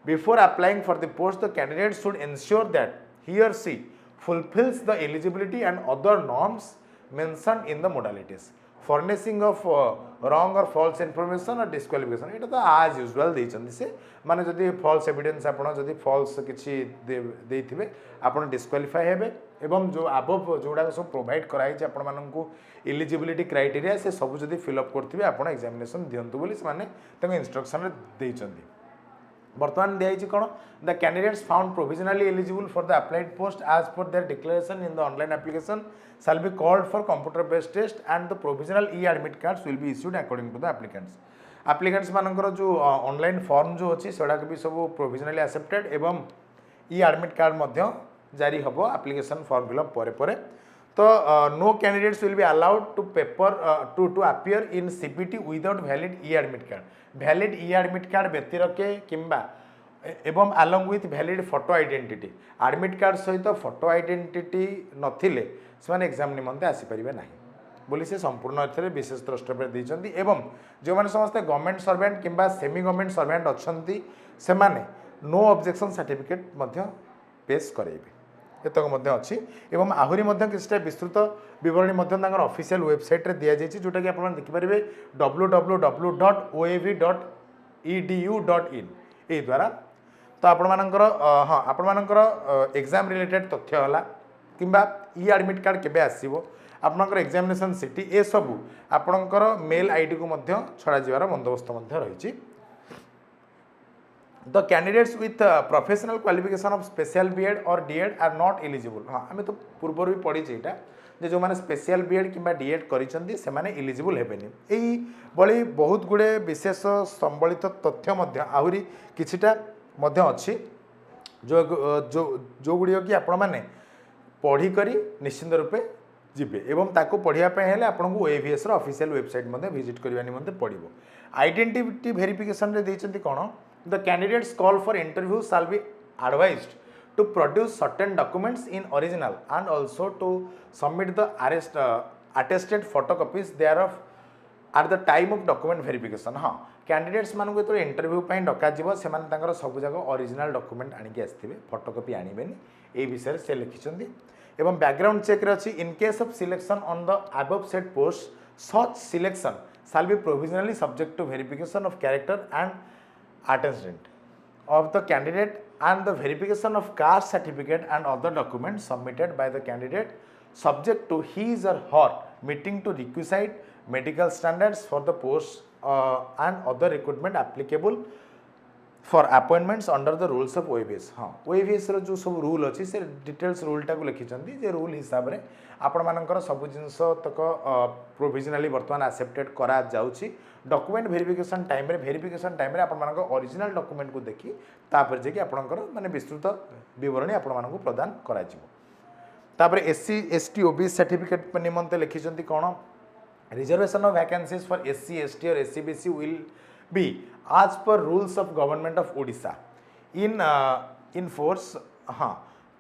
before applying for the post the candidate should ensure that he और सी fulfills the eligibility and other norms mentioned in the modalities furnishing of wrong or false information or disqualification এটা তো as usual ଦେଇଛନ୍ତି ସେ ମାନେ ଯଦି false evidence ଆପଣ ଯଦି false କିଛି ଦେଇଥିବେ ଆପଣ disqualify ହେବେ ଏବଂ जो above जोଗୁଡ଼ାକ ସବୁ ପ୍ରୋଭାଇଡ଼ କରାଯାଇଛି ଆପଣମାନଙ୍କୁ ଏଲିଜିବିଲିଟି କ୍ରାଇଟେରିଆ ସେ ସବୁ ଯଦି ଫିଲ୍ଅପ୍ କରିଥିବେ ଆପଣ ଏକ୍ଜାମିନେସନ୍ ଦିଅନ୍ତୁ ବୋଲି ସେମାନେ ତାଙ୍କ ଇନଷ୍ଟ୍ରକ୍ସନରେ ଦେଇଛନ୍ତି बर्तमान दिखाई कौन the candidates found provisionally eligible for the applied post as per their declaration in the online application shall be called for computer based test and the provisional e admit cards will be issued according to the applicants मानकर जो online form जो अच्छी से भी सब provisionally accepted एवं ई admit card जारी हम एप्लिकेशन फॉर्म फिलअप पर तो no candidates will be allowed to paper to appear in CPT without valid e admit card valid e admit card व्यतिरके किंबा एवं along with valid photo identity admit card सहित photo identity नथिले से exam निमंते आसीपारे ना बोली से संपूर्ण अर्थ में विशेष द्रष्टव्य देते एवं जो मैंने समस्ते गवर्नमेंट सर्वेंट किंबा सेमी गवर्नमेंट सर्वेंट अच्छा से नो ऑब्जेक्शन सर्टिफिकेट पेश करेंगे एतक अच्छी एवं आहरी किसी विस्तृत विवरणी ऑफिशियल वेबसाइट रे दिया जाइए जोटा कि आप देखिपारे www.oav.edu.in यही द्वारा तो आपणमानकर हाँ आपणमानकर एग्जाम रिलेटेड तथ्य होला किंबा ई एडमिट कार्ड केबे आसीबो आपणकर एग्जामिनेशन सिटी ए सबू आपणकर मेल आईडी को मध्य छड़ा जिवार बंदोबस्त मध्य रही The candidates with professional qualification of special B.Ed or D.Ed are not eligible. हाँ आम तो पूर्व भी पढ़ी यहाँ जे जो मैंने स्पेशल B.Ed कि D.Ed करिसेंती से माने एलिजिबल हेबेनी एई बड़ी बहुत गुड़े विशेष संबलित तथ्य मध्य आहुरी किछिटा मध्य अछि जो जो जो गुड़ियो कि आपण माने पढ़ी करी निश्चित रूपे जिबे एवं ताको पढ़िया पे हेले आपनको OAVS रो ऑफिशियल वेबसाइट मध्ये विजिट करबा निमंते पड़िबो आइडेंटिटी वेरिफिकेशन रे दैचंती कोन The candidates call for interview shall be advised to produce certain documents in original and also to submit the attested photocopies thereof at the time of document verification. हाँ candidates मानक जो interview डका जीव से सब जगह original document आनिक आसथिबे photocopy आनिबेनी ए विषय से लिखिछंती एवं बैकग्राउंड चेक रे अछि in case of selection on the above set post such selection shall be provisionally subject to verification of character and attestation of the candidate and the verification of caste certificate and other documents submitted by the candidate subject to his or her meeting to requisite medical standards for the post and other recruitment applicable for appointments under the rules of OAVS. हाँ OAVS रो जो सब rule अच्छी से details rule टाक लिखिंट जे rule हिसाब से आपण मानकर सब जिनस तक प्रोविजनली बर्तमान एक्सेप्टेड करा जाउची डॉक्यूमेंट वेरिफिकेशन टाइम रे आपण मानकर ओरिजिनल डॉक्यूमेंट को देखि तापर जे कि आपणकर माने विस्तृत विवरणी आपण मानक प्रदान करा जिवो तापर SC ST OBC सर्टिफिकेट निमंते लिखिंट कोन reservation of vacancies for SC ST or SC BC will be as per rules of government of Odisha in force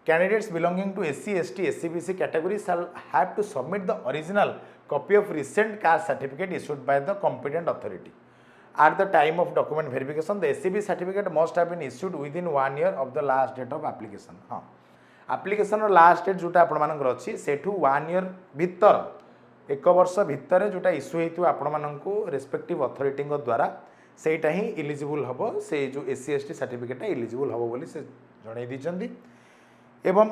candidates belonging to SC ST SC BC category shall have to submit the original copy of recent caste certificate issued by the competent authority at the time of document verification. The SCB certificate must have been issued within 1 year of the last date of application. application last date जोटा आपण मानकर अछि Sethu 1 year भीतर एक वर्ष भितर जोटा issue हेतु आपण मानकू रेस्पेक्टिव अथॉरिटी द्वारा सेटा ही इलिजिबल हम से जो SC ST सर्टिफिकेट इलिजिबल हम बोली से जणै दिचंदी एवं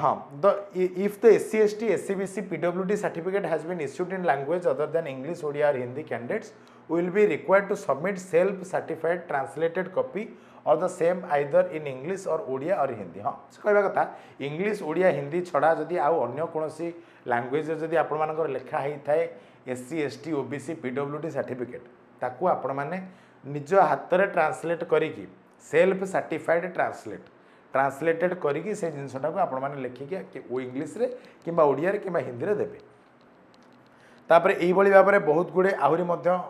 हाँ the if the SC ST SC BC PWD certificate has been issued in language other than English Odia or Hindi candidates will be required to submit self certified translated copy or the same either in English or Odia or Hindi. हाँ कहवा कथा English Odia Hindi छड़ा जदि आउ अन्य कोनोसी language जदि आपण मानकर लेखा हेई थाए SC ST OBC PWD certificate ताकू आपण माने निज हाथ में ट्रांसलेट करिकी सेल्फ सर्टिफाइड ट्रांसलेटेड करिकी से जिनसटा को आपण माने लिखिकी ओ इंग्लिश रे किंबा ओडिया रे किंबा हिंदी रे देबे तापर एई बळी भाबरे बहुत गुडे आहुरी मध्य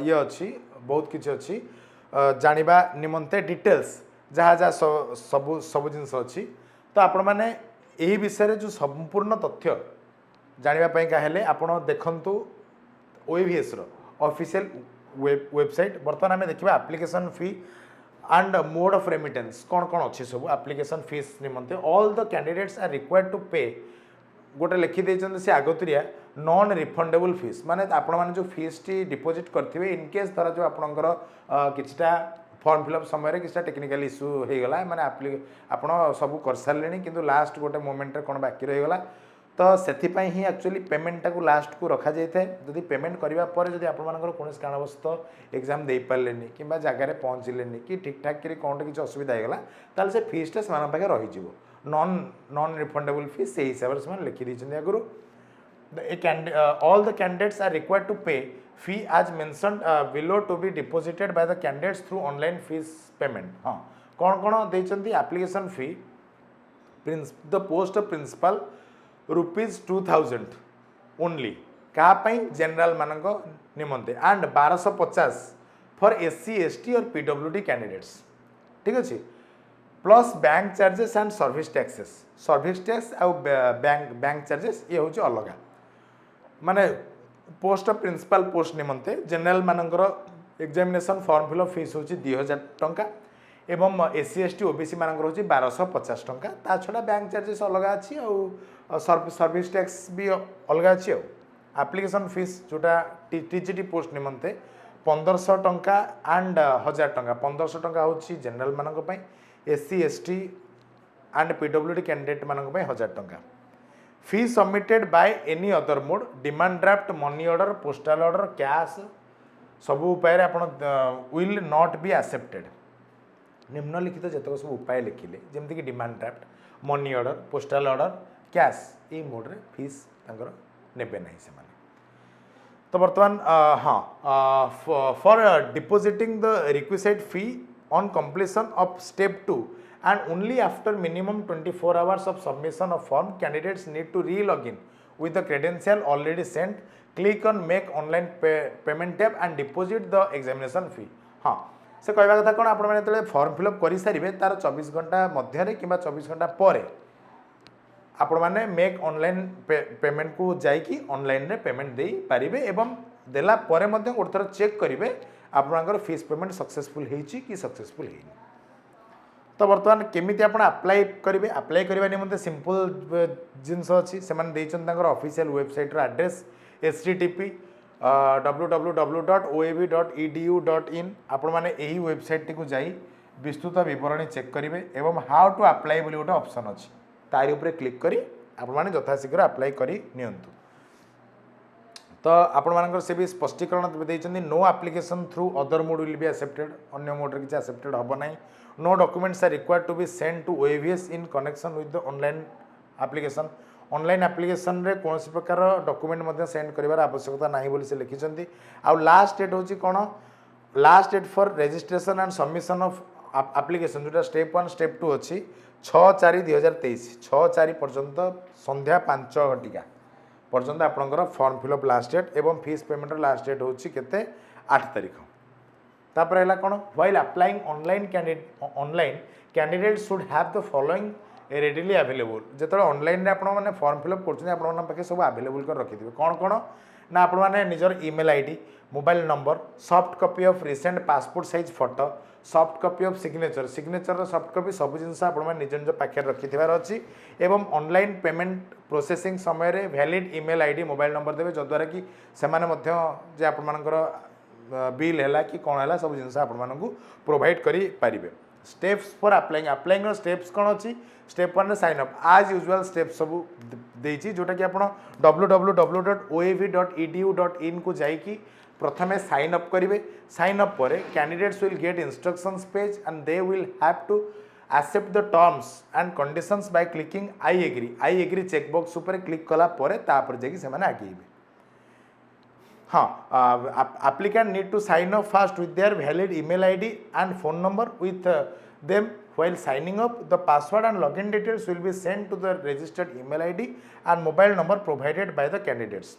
ये अछि बहुत किछि अछि जानिबा निमंते डिटेल्स जहाँ जहाँ सब सब जिनस अच्छी तो आपण मैंने यही विषय जो संपूर्ण तथ्य जानापी हेले आपण देखु OAVS ऑफिशियल वेबसाइट। बर्तमान आम देखा application fee and mode of remittance कौन कौन अच्छी सब एप्लिकेशन फीस निमंते all the candidates are required to pay गोटे लिखिदे से आगतुरिया नॉन रिफंडेबल फीस माने आपण माने जो फीस टी डिपोजिट करथिबे इन केस धरा जो आपणकर किछटा फॉर्म फिलअप समय किसी टेक्निकल इश्यू हो गला माने आपण सब कर सारे किंतु लास्ट गोटे मोमेंट कौन बाकी रहीगला तो से ही एक्चुअली पेमेंटा को लास्ट को रखा जाए जदि पेमेंट करने पर जब आपर कौन कारणवश एग्जाम दे पारे कि जगार पहुँचले कि ठीक ठाक कि कौन किसी असुविधा होगा ताल से फीसटा से पाखे रही नॉन नॉन रिफंडेबल फीस से हिसाब से लिखिदी आगुरी all the candidates are required to pay fee as mentioned below to be deposited by the candidates through online fees payment। हाँ कौन कौन देइचंती application fee the post of principal ₹2000 only का general मानक निमंते एंड 1250 फॉर SC ST और PWD candidates ठीक अच्छे plus bank charges and service tax आउ बैंक चार्जेस ये हूँ अलग माने पोस्ट ऑफ प्रिंसिपल पोस्ट निमंते जनरल मानकर एग्जामिनेशन फॉर्म फिलअप फीस हूँ 2000 टंका एवं SC ST OBC मानकर हूँ 1250 टंका ता छड़ा बैंक चार्जेस अलग अच्छी सर्विस टैक्स भी अलग अच्छी एप्लिकेशन फीस जोटा TGT पोस्ट निमंते 1500 टंका एंड 1000 टंका 1500 टंका हूँ जनरल मानक SC ST and PWD candidate मानक 1000 टंका fee submitted by any other mode demand draft money order postal order cash सब उपाय आप विल नॉट बी एक्सेप्टेड निम्नलिखित जितक सब उपाय लिखिले जमती कि demand draft money order postal order cash ये मोड रे फीस नेबे नहीं से तो बर्तमान हाँ for depositing the requisite fee on completion of step 2 and only after minimum 24 hours of submission of form candidates need to re-log in with the credential already sent click on make online payment tab and deposit the examination fee। हाँ से कहवा कथा कौन आपण मैंने form fill up कर सारे तार 24 घंटा मध्य कि 24 घंटा पर आपण मैंने मेक ऑनलाइन पेमेंट को जाइकी ऑनलाइन रे पेमेंट दे पारिबे एवं देला परे मध्य गोटे थर चेक करेंगे आपनकर फीस पेमेंट सक्सेसफुल होईची कि सक्सेसफुल होईनी। तो बर्तमान केमिति आपण अप्लाई करने निमंते सिंपल जिनस अच्छी से ऑफिशियल वेबसाइट रो एड्रेस http www.oav.edu.in आपण माने यही वेबसाइट को जाई विस्तृत विवरणी चेक करेंगे एवं हाउ टू अप्लाई बोली गोटे ऑप्शन अच्छी तारी उपरे क्लिक करी आपण माने यथाशीघ्र अप्लाई करी नियंतु। तो आपण मानकर से भी स्पष्टीकरण देइछन्ती no application through other mode will be accepted अन्य मोड रे किछि एक्सेप्टेड हबो नाही no documents are required to be send to OAVS in connection with the online application रे कौन प्रकार डॉक्यूमेंट मध्य सेंड करिवार आवश्यकता नाही बोली से लिखिछन्ती आ लास्ट डेट होची कोन last date for registration and submission of application जोटा स्टेप 1 स्टेप 2 अच्छी 6/4/2023 6/4 पर्यंत संध्या 5 घटिका पर्यंत आपंकर फॉर्म फिलअप लास्ट डेट एवं फीस पेमेंट लास्ट डेट होची केते 8 तारीख तापर है कौन while applying online candidate should have the following readily available जो ऑनलाइन मैंने फॉर्म फिलअप कर सब अवेलेबल कर रखिथे कौन कौन ना आपण मैंने निजर email ID mobile number soft copy of recent passport size photo soft copy of signature soft copy सब जिनस निज निज पाखे रखिथार अच्छी एवं ऑनलाइन पेमेंट प्रोसेसिंग समय रे valid email ID mobile number देवे जद्वारा कि से आपर बिल है कि कौन है सब जिनस आपको प्रोवाइड करें स्टेप्स फॉर अप्लाइंग स्टेप्स कौन अच्छी step 1 sign up as usual step सब देछि जोटा कि आप www.oav.edu.in को जाइकी प्रथमे साइन अप करेंगे साइन अप पर candidates will get instructions page and they will have to accept the terms and conditions by clicking I agree checkbox ऊपर क्लिक कला परे तापर जाकि से माने आगेबे। हाँ applicant need to sign up first with their valid email ID and phone number with them while signing up the password and login details will be sent to the registered email ID and mobile number provided by the candidates।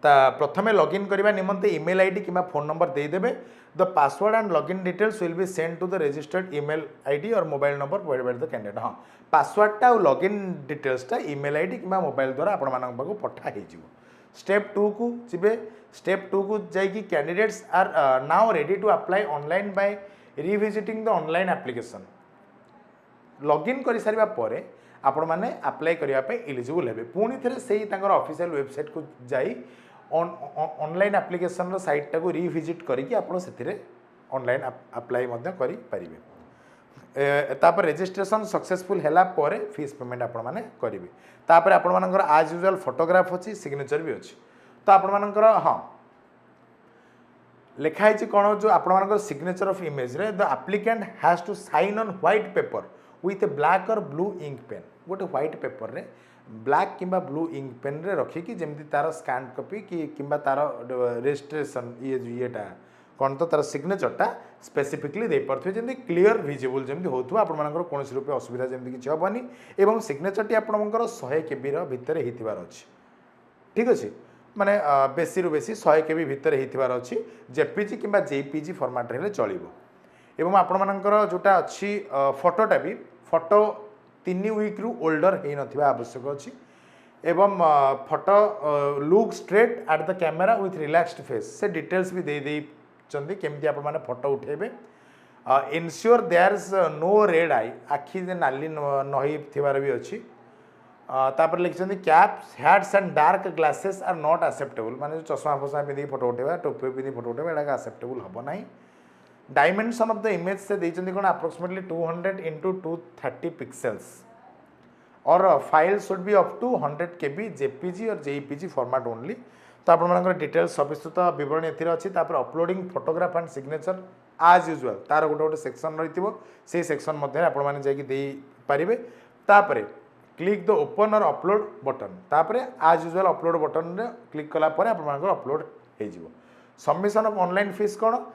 प्रथमे login करने निमंते email ID किंबा phone number देदेवे the password and login details will be send to the registered email ID or mobile number provide by the candidate. हाँ पासवर्डटा और login डिटेल्सटा email ID किंबा मोबाइल द्वारा आपण मानक पाखु पठा हे जिवो। स्टेप 2 को जिबे स्टेप 2 को जाइकी candidates are now ready to apply online by revisiting the online application. Login कर सारिबा परे आपण माने अप्लाई करिया पे एलिजिबल हेबे। पुणी थे से ऑफिशियल वेबसाइट को जाई ऑनलाइन एप्लिकेशन रो साइट टाको रिविजिट करिकी आपण सेथिरे ऑनलाइन अप्लाई मध्य करि परिबे। तापर रजिस्ट्रेशन सक्सेसफुल हैला परे फीस पेमेंट आपण माने करिवे। तापर आपण मानकर आज यूजुअल फोटोग्राफ अछि सिग्नेचर भी अछि। तो आपण मानकर हां लिखा है कौन जो आप सिग्नेचर ऑफ इमेज रे the applicant has to sign on white paper with a black और ब्लू इंक पेन। गोटे व्हाइट पेपर रे ब्लैक किंबा ब्लू इंक पेन रे रखिकी जमती तार स्कैन कॉपी किंबा तार रजिस्ट्रेशन येटा कौन तो तार सिग्नेचरटा स्पेसिफिकली दे पारथि जमती क्लियर विजिबल जमती होथु आपण मानकर कोनोसी रूपे असुविधा जमती किछि हबनी एवं सिग्नेचरटी आपणकर 100 केबी रो भितर हेतिबार अछि। ठीक अछि माने बेसी रु बेसी 100 केबी भितर हेतिबार अछि जेपीजी किंबा जेपीजी फॉर्मेट रे चलिबो। एवं आपण मानकर जोटा अछि फोटोटा भी फोटो 3 वीक रु ओल्डर हे नथिबा आवश्यक अछि एवं photo look straight at the camera with relaxed face से डिटेल्स भी दे दे चंदी केमती आपण माने फोटो उठेबे। Ensure there is no red eye आखि जे नाली नही थिबार भी अछि। तापर लिखछन caps hats and dark glasses are not acceptable माने चश्मा फसमा पिंदी फोटो उठेबा टोपी पिंदी फोटो उठेबा एडा एक्सेप्टेबल हबो नाही। डायमेंशन ऑफ द इमेज से देइछन कोन अप्रोक्सीमेटली 200 into 230 पिक्सेल्स और file should be up to 100 KB JPG और जेपीजी फॉर्मेट ओनली। तो आपण मानकर डिटेल्स सविस्तृत विवरण एथिर अछि। तापर uploading photograph and signature as usual तार गोटे गोटे सेक्शन रहिथिबो से सेक्शन मध्ये आपण माने जाई कि देई परिबे। तापर click the open or upload button तापर आज यूजुअल अपलोड बटन रे क्लिक कला परे आपण मानकर अपलोड हे जिवो। सबमिशन ऑफ ऑनलाइन फीस कोन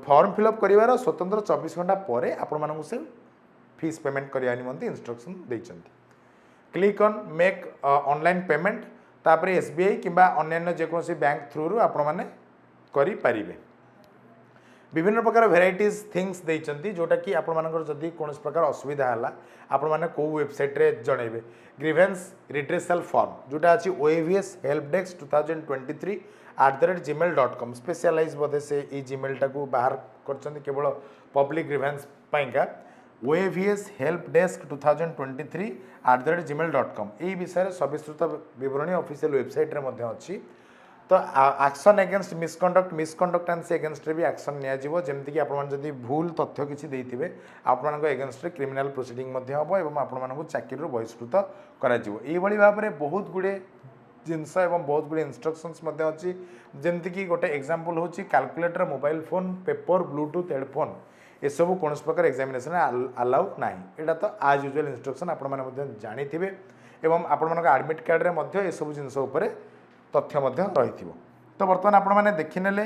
फॉर्म फिलअप करिवार स्वतंत्र 24 घंटा परे आपण मानकु से फीस पेमेंट करिया निमंते इंस्ट्रक्शन दैछंती। Click on make online payment तापर एसबीआई किंबा अन्य जेकोसी बैंक थ्रू रु आपण माने करि परिबे। विभिन्न प्रकार वेराइटीज थिंग्स देइचंती जोटा कि आपण मानकर जदी कोनस प्रकार असुविधा हला आपण माने को वेबसाइट रे जणेबे। ग्रीवेंस रिट्रेसल फॉर्म जोटा अछि ओएवीएस हेल्प डेस्क 2023 @gmail.com स्पेशलाइज बोधे से ई जीमेल टाकू बाहर करचंती केवल पब्लिक ग्रीवेंस पाइका ओएवीएस हेल्प डेस्क 2023 @gmail.com ए विषय सविस्तृत विवरणी ऑफिशियल वेबसाइट रे मध्ये अछि। तो एक्शन अगेंस्ट मिसकंडक्ट एंड से अगेंस्ट रे भी एक्शन निया जिवो जेमति कि आपण मान जदी भूल तथ्य किछि देइथिबे आपण मान अगेंस्ट रे क्रिमिनल प्रोसीडिंग मध्ये हबो एवं आपण मान चाकरी रो बहिष्कृत करा जिवो। एई बळी भाबरे रे बहुत गुडे जिनस एवं बहुत गुडे इंस्ट्रक्शंस मध्ये अछि जेमति कि गोटे एग्जांपल होछि calculator mobile phone paper bluetooth headphone ए सब कोनस प्रकार एग्जामिनेशन अलाउ नाही। एटा तो आज यूजुअल इंस्ट्रक्शन आपण मान मध्ये जानिथिबे एवं आपण मान एडमिट कार्ड रे मध्ये ए सब जिनस ऊपर तथ्य मध्ये रहिथिबो। तो वर्तमान आपण माने देखिनेले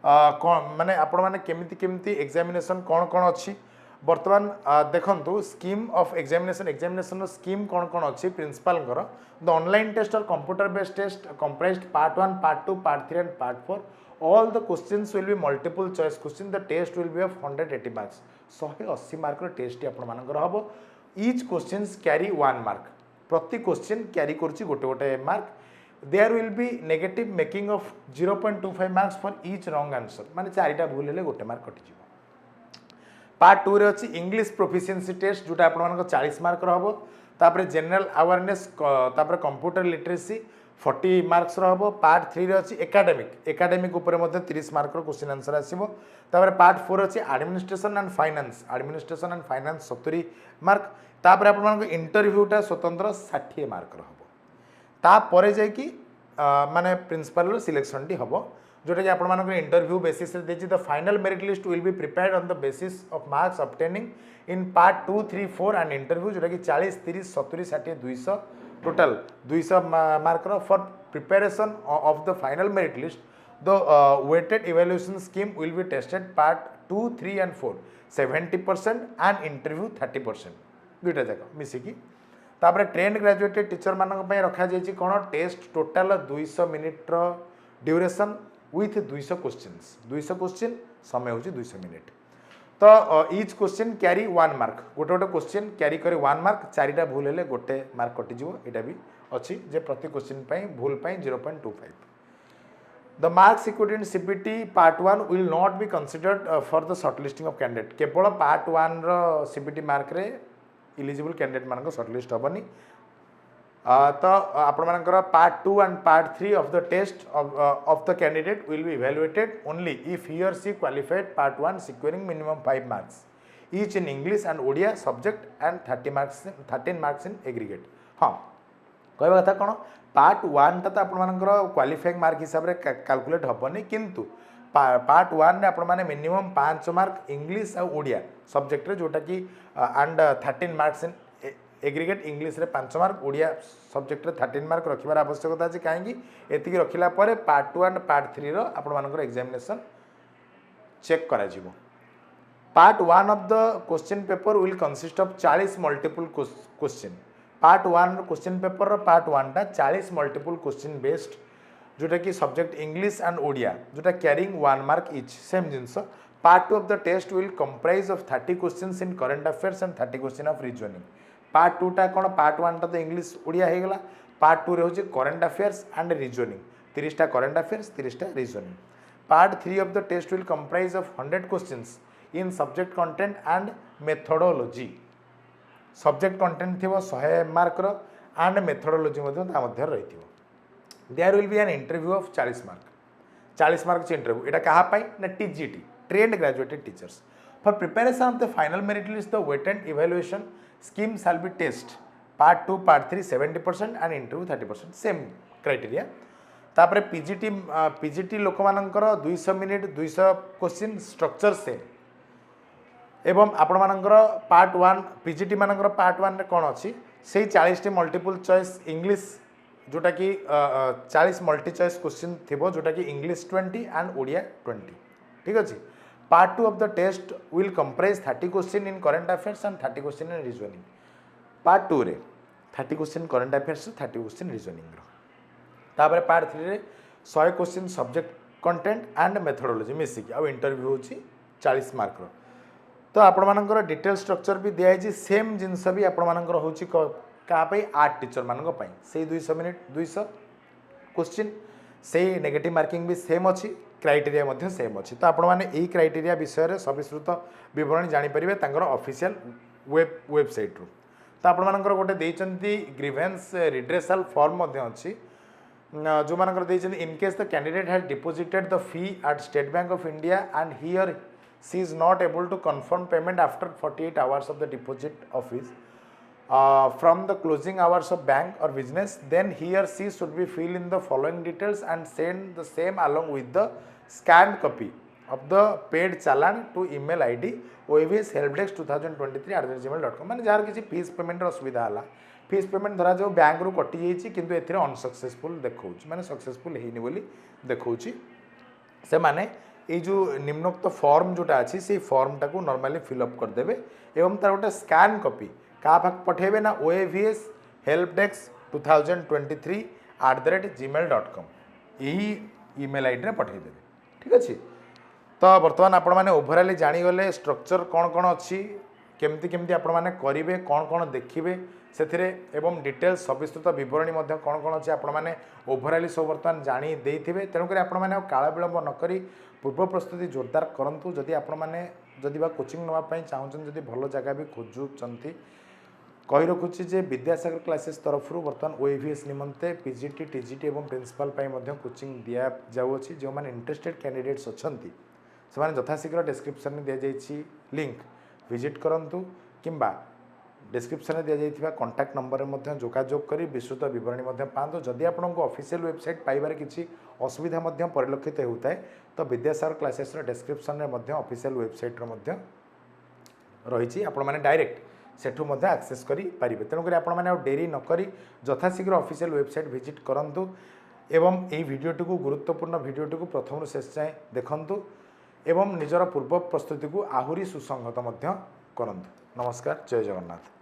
माने आपण माने केमिति केमिति एग्जामिनेशन कोन कोन अछि वर्तमान देखंतु स्कीम ऑफ एग्जामिनेशन रो स्कीम कोन कोन अछि प्रिंसिपल कर the online test or computer based test comprised part 1 part 2 part 3 and part 4 all the questions will be multiple choice question the test will be of 180 marks 180 mark रो test आपण मानकर हबो each questions carry 1 mark प्रति question carry करछि गोटे गोटे mark there will be negative making of 0.25 marks for each wrong answer माने चारिटा भूल हेले गोटे मार्क कटि जिवो। पार्ट 2 रे अछि इंग्लिश प्रोफिशिएंसी टेस्ट जोटा आपण मानक 40 मार्क रहबो। तापर जनरल अवेयरनेस तापर कंप्यूटर लिटरेसी 40 मार्क्स रहबो। पार्ट 3 रे अछि एकेडमिक ऊपर मध्ये 30 मार्क रो क्वेश्चन आंसर आसीबो। तापर पार्ट 4 अछि एडमिनिस्ट्रेशन एंड फाइनेंस 70 मार्क। तापर आपण मानक इंटरव्यूटा स्वतंत्र 60 मार्क रहबो। ता परे जाय कि माने प्रिंसिपल रो सिलेक्शन टी हबो जोटा कि आपण मानक इंटरव्यू बेसिस रे देछि the final merit list will be prepared on the basis of marks obtaining in part 2 3 4 and interview जोटा कि 40 30 70 60 200 टोटल 200 मार्क रो for preparation of the final merit list the weighted evaluation scheme will be tested part 2 3 and 4 70% and interview 30% दुईटा जाक मिसिकी। तापर trend graduated teacher मानक पई रखा जायछि कोन टेस्ट टोटल 200 मिनिट रो ड्यूरेशन विथ 200 क्वेश्चंस 200 क्वेश्चन समय होछि 200 मिनिट तो इच क्वेश्चन कैरी 1 मार्क गोटे गोटे क्वेश्चन कैरी करे 1 मार्क चारिटा भूल हेले गोटे मार्क कटि जिवो एटा भी अछि जे प्रति क्वेश्चन पई भूल पई 0.25 The marks equated in CPT part 1 will not be considered for the shortlisting of candidate केवल part 1 रो CPT मार्क रे eligible candidate मानक shortlist हबनी तो आपण मानकर part 2 and part 3 of the test of the candidate will be evaluated only if he or she qualified part 1 securing minimum 5 marks each in English and Odia subject and 13 marks in aggregate हाँ कहवा कथा कौन part 1 टा तो आपनकर qualifying mark हिसाब रे calculate हबनी किंतु पार्ट 1 रे आपण माने मिनिमम 5 मार्क इंग्लिश और ओडिया सब्जेक्ट रे जोटा कि and 13 marks in aggregate English रे 5 मार्क ओडिया सब्जेक्ट रे 13 मार्क रखिबार आवश्यकता अछि काहेकि एतिकी रखिला परे पार्ट 2 एंड पार्ट 3 रो आपण मानकर एग्जामिनेशन चेक करा जिवो part 1 of the question paper will consist of 40 multiple question part 1 question paper part 1 टा 40 मल्टीपल क्वेश्चन बेस्ड जोटा कि सब्जेक्ट इंग्लिश एंड ओडिया जोटा कैरिंग 1 मार्क इच सेम जिंस part 2 of the test will comprise of 30 questions in current affairs and 30 question of reasoning part 2 टा कोन part 1 टा तो English Odia हे गेला part 2 रे होची करंट अफेयर्स एंड रीजनिंग 30 टा करंट अफेयर्स 30 टा reasoning part 3 of the test will comprise of 100 questions in subject content and methodology subject content थी 100 mark and methodology रही there will be an interview of 40 mark interview एटा कहा पाई ना TGT trained graduated teachers for preparation of the final merit list the weight and evaluation scheme shall be test part 2 part 3 70% and interview 30% same criteria तापर PGT लोक मानकर 200 minute 200 question structure same एवं आपण मानकर पार्ट 1 पीजीटी मानकर part 1 रे कोन अछि से 40 टी मल्टीपल चॉइस इंग्लिश जोटा कि 40 मल्टी चॉइस क्वेश्चन थिबो जोटा कि इंग्लिश 20 एंड ओडिया 20 ठीक अछि part 2 of the test will comprise 30 question in current affairs and 30 question in reasoning part 2 रे 30 question current affairs 30 question reasoning रो तापर पार्ट 3 रे 100 question subject content and methodology मिसिक आ इंटरव्यू होची 40 मार्क रो तो आपण मानकर डिटेल स्ट्रक्चर भी दिया है सेम जिनस भी आपण मानकर होची का आर्ट टीचर मानक पई से 200 मिनिट 200 क्वेश्चन से नेगेटिव मार्किंग भी सेम अच्छी क्राइटेरिया मध्य सेम अच्छी तो आपण माने एई क्राइटेरिया विषय रे सविस्तृत विवरण जानि परिबे तांकर ऑफिशियल वेबसाइट रो तो आपण मानकर गोटे देइचंती ग्रीवेंस रिड्रेसल फॉर्म मध्य अच्छी जो मानकर देइचंती in case the candidate has deposited the fee at State Bank of India and here she is not able to confirm payment after 48 hours of the deposit of fees from the closing hours of bank or business, then he or she should be fill in the following details and send the same along with the scanned copy of the paid challan to email ID ovshelpdesk2023@gmail.com माने jar किसी fees payment असुविधा हला fees payment धरा जो bank रु कटि जाइछि किंतु एथिरे अनसक्सेसफुल देखौछि माने सक्सेसफुल हेइनी बोली देखौछि से माने ये जो निम्नोक्त फॉर्म जोटा अच्छी से फॉर्म टाक नॉर्मली फिलअप करदे एवं तार गोटे स्कैन कॉपी क्या पाक पठेबे ना OAVS helpdesk 2023@gmail.com यही ईमेल आईडी पठेदेवे ठीक अच्छे तो बर्तमान आपण मैंने ओभराली जानीगले स्ट्रक्चर कौन कौन अच्छी केमती केमती आपण मैंने करेंगे कौन कौन देखिए से एवं डिटेल्स सविस्तृत बरणी कौन कौन अच्छे आपण मैंने ओभराली सब बर्तमान जानी देइथिबे तेणुकर आपण मैंने काल विलंब नक पूर्व प्रस्तुति जोरदार करंतु जदि आपण मैंने जदि बा कोचिंग नवाई चाहूँ जदि भल जगह भी खोजुंट कही रखुची जे विद्यासागर क्लासेस तरफ बर्तमान OAVS निमंते पीजीटी टीजीटी और प्रिंसिपल कोचिंग दिया जाऊँगी जो मैंने इंटरेस्टेड कैंडिडेट्स अच्छा से यथाशीघ्र डिस्क्रिप्शन दि जाइए लिंक विजिट करंतु किंबा डिस्क्रिप्शन दि जाइए कॉन्टैक्ट नंबर में जोगाजोग कर विस्तृत बरणी पातु जदि आपको ऑफिशियल वेबसाइट पाइबार किसी असुविधा परिलक्षित होता है तो विद्यासागर क्लासेस डिस्क्रिप्शन में ऑफिशियल वेबसाइट रही आपण मैंने डायरेक्ट सेठू एक्सेस करें तेणुक आपने डेरी नक यथाशीघ्र ऑफिशियल वेबसाइट विजिट करंतु एवं यही वीडियोटी को गुरुत्वपूर्ण वीडियोटी को प्रथम शेष जाए देखंतु एवं निजर पूर्व प्रस्तुति को आहुरी सुसंगत करंतु। नमस्कार, जय जगन्नाथ।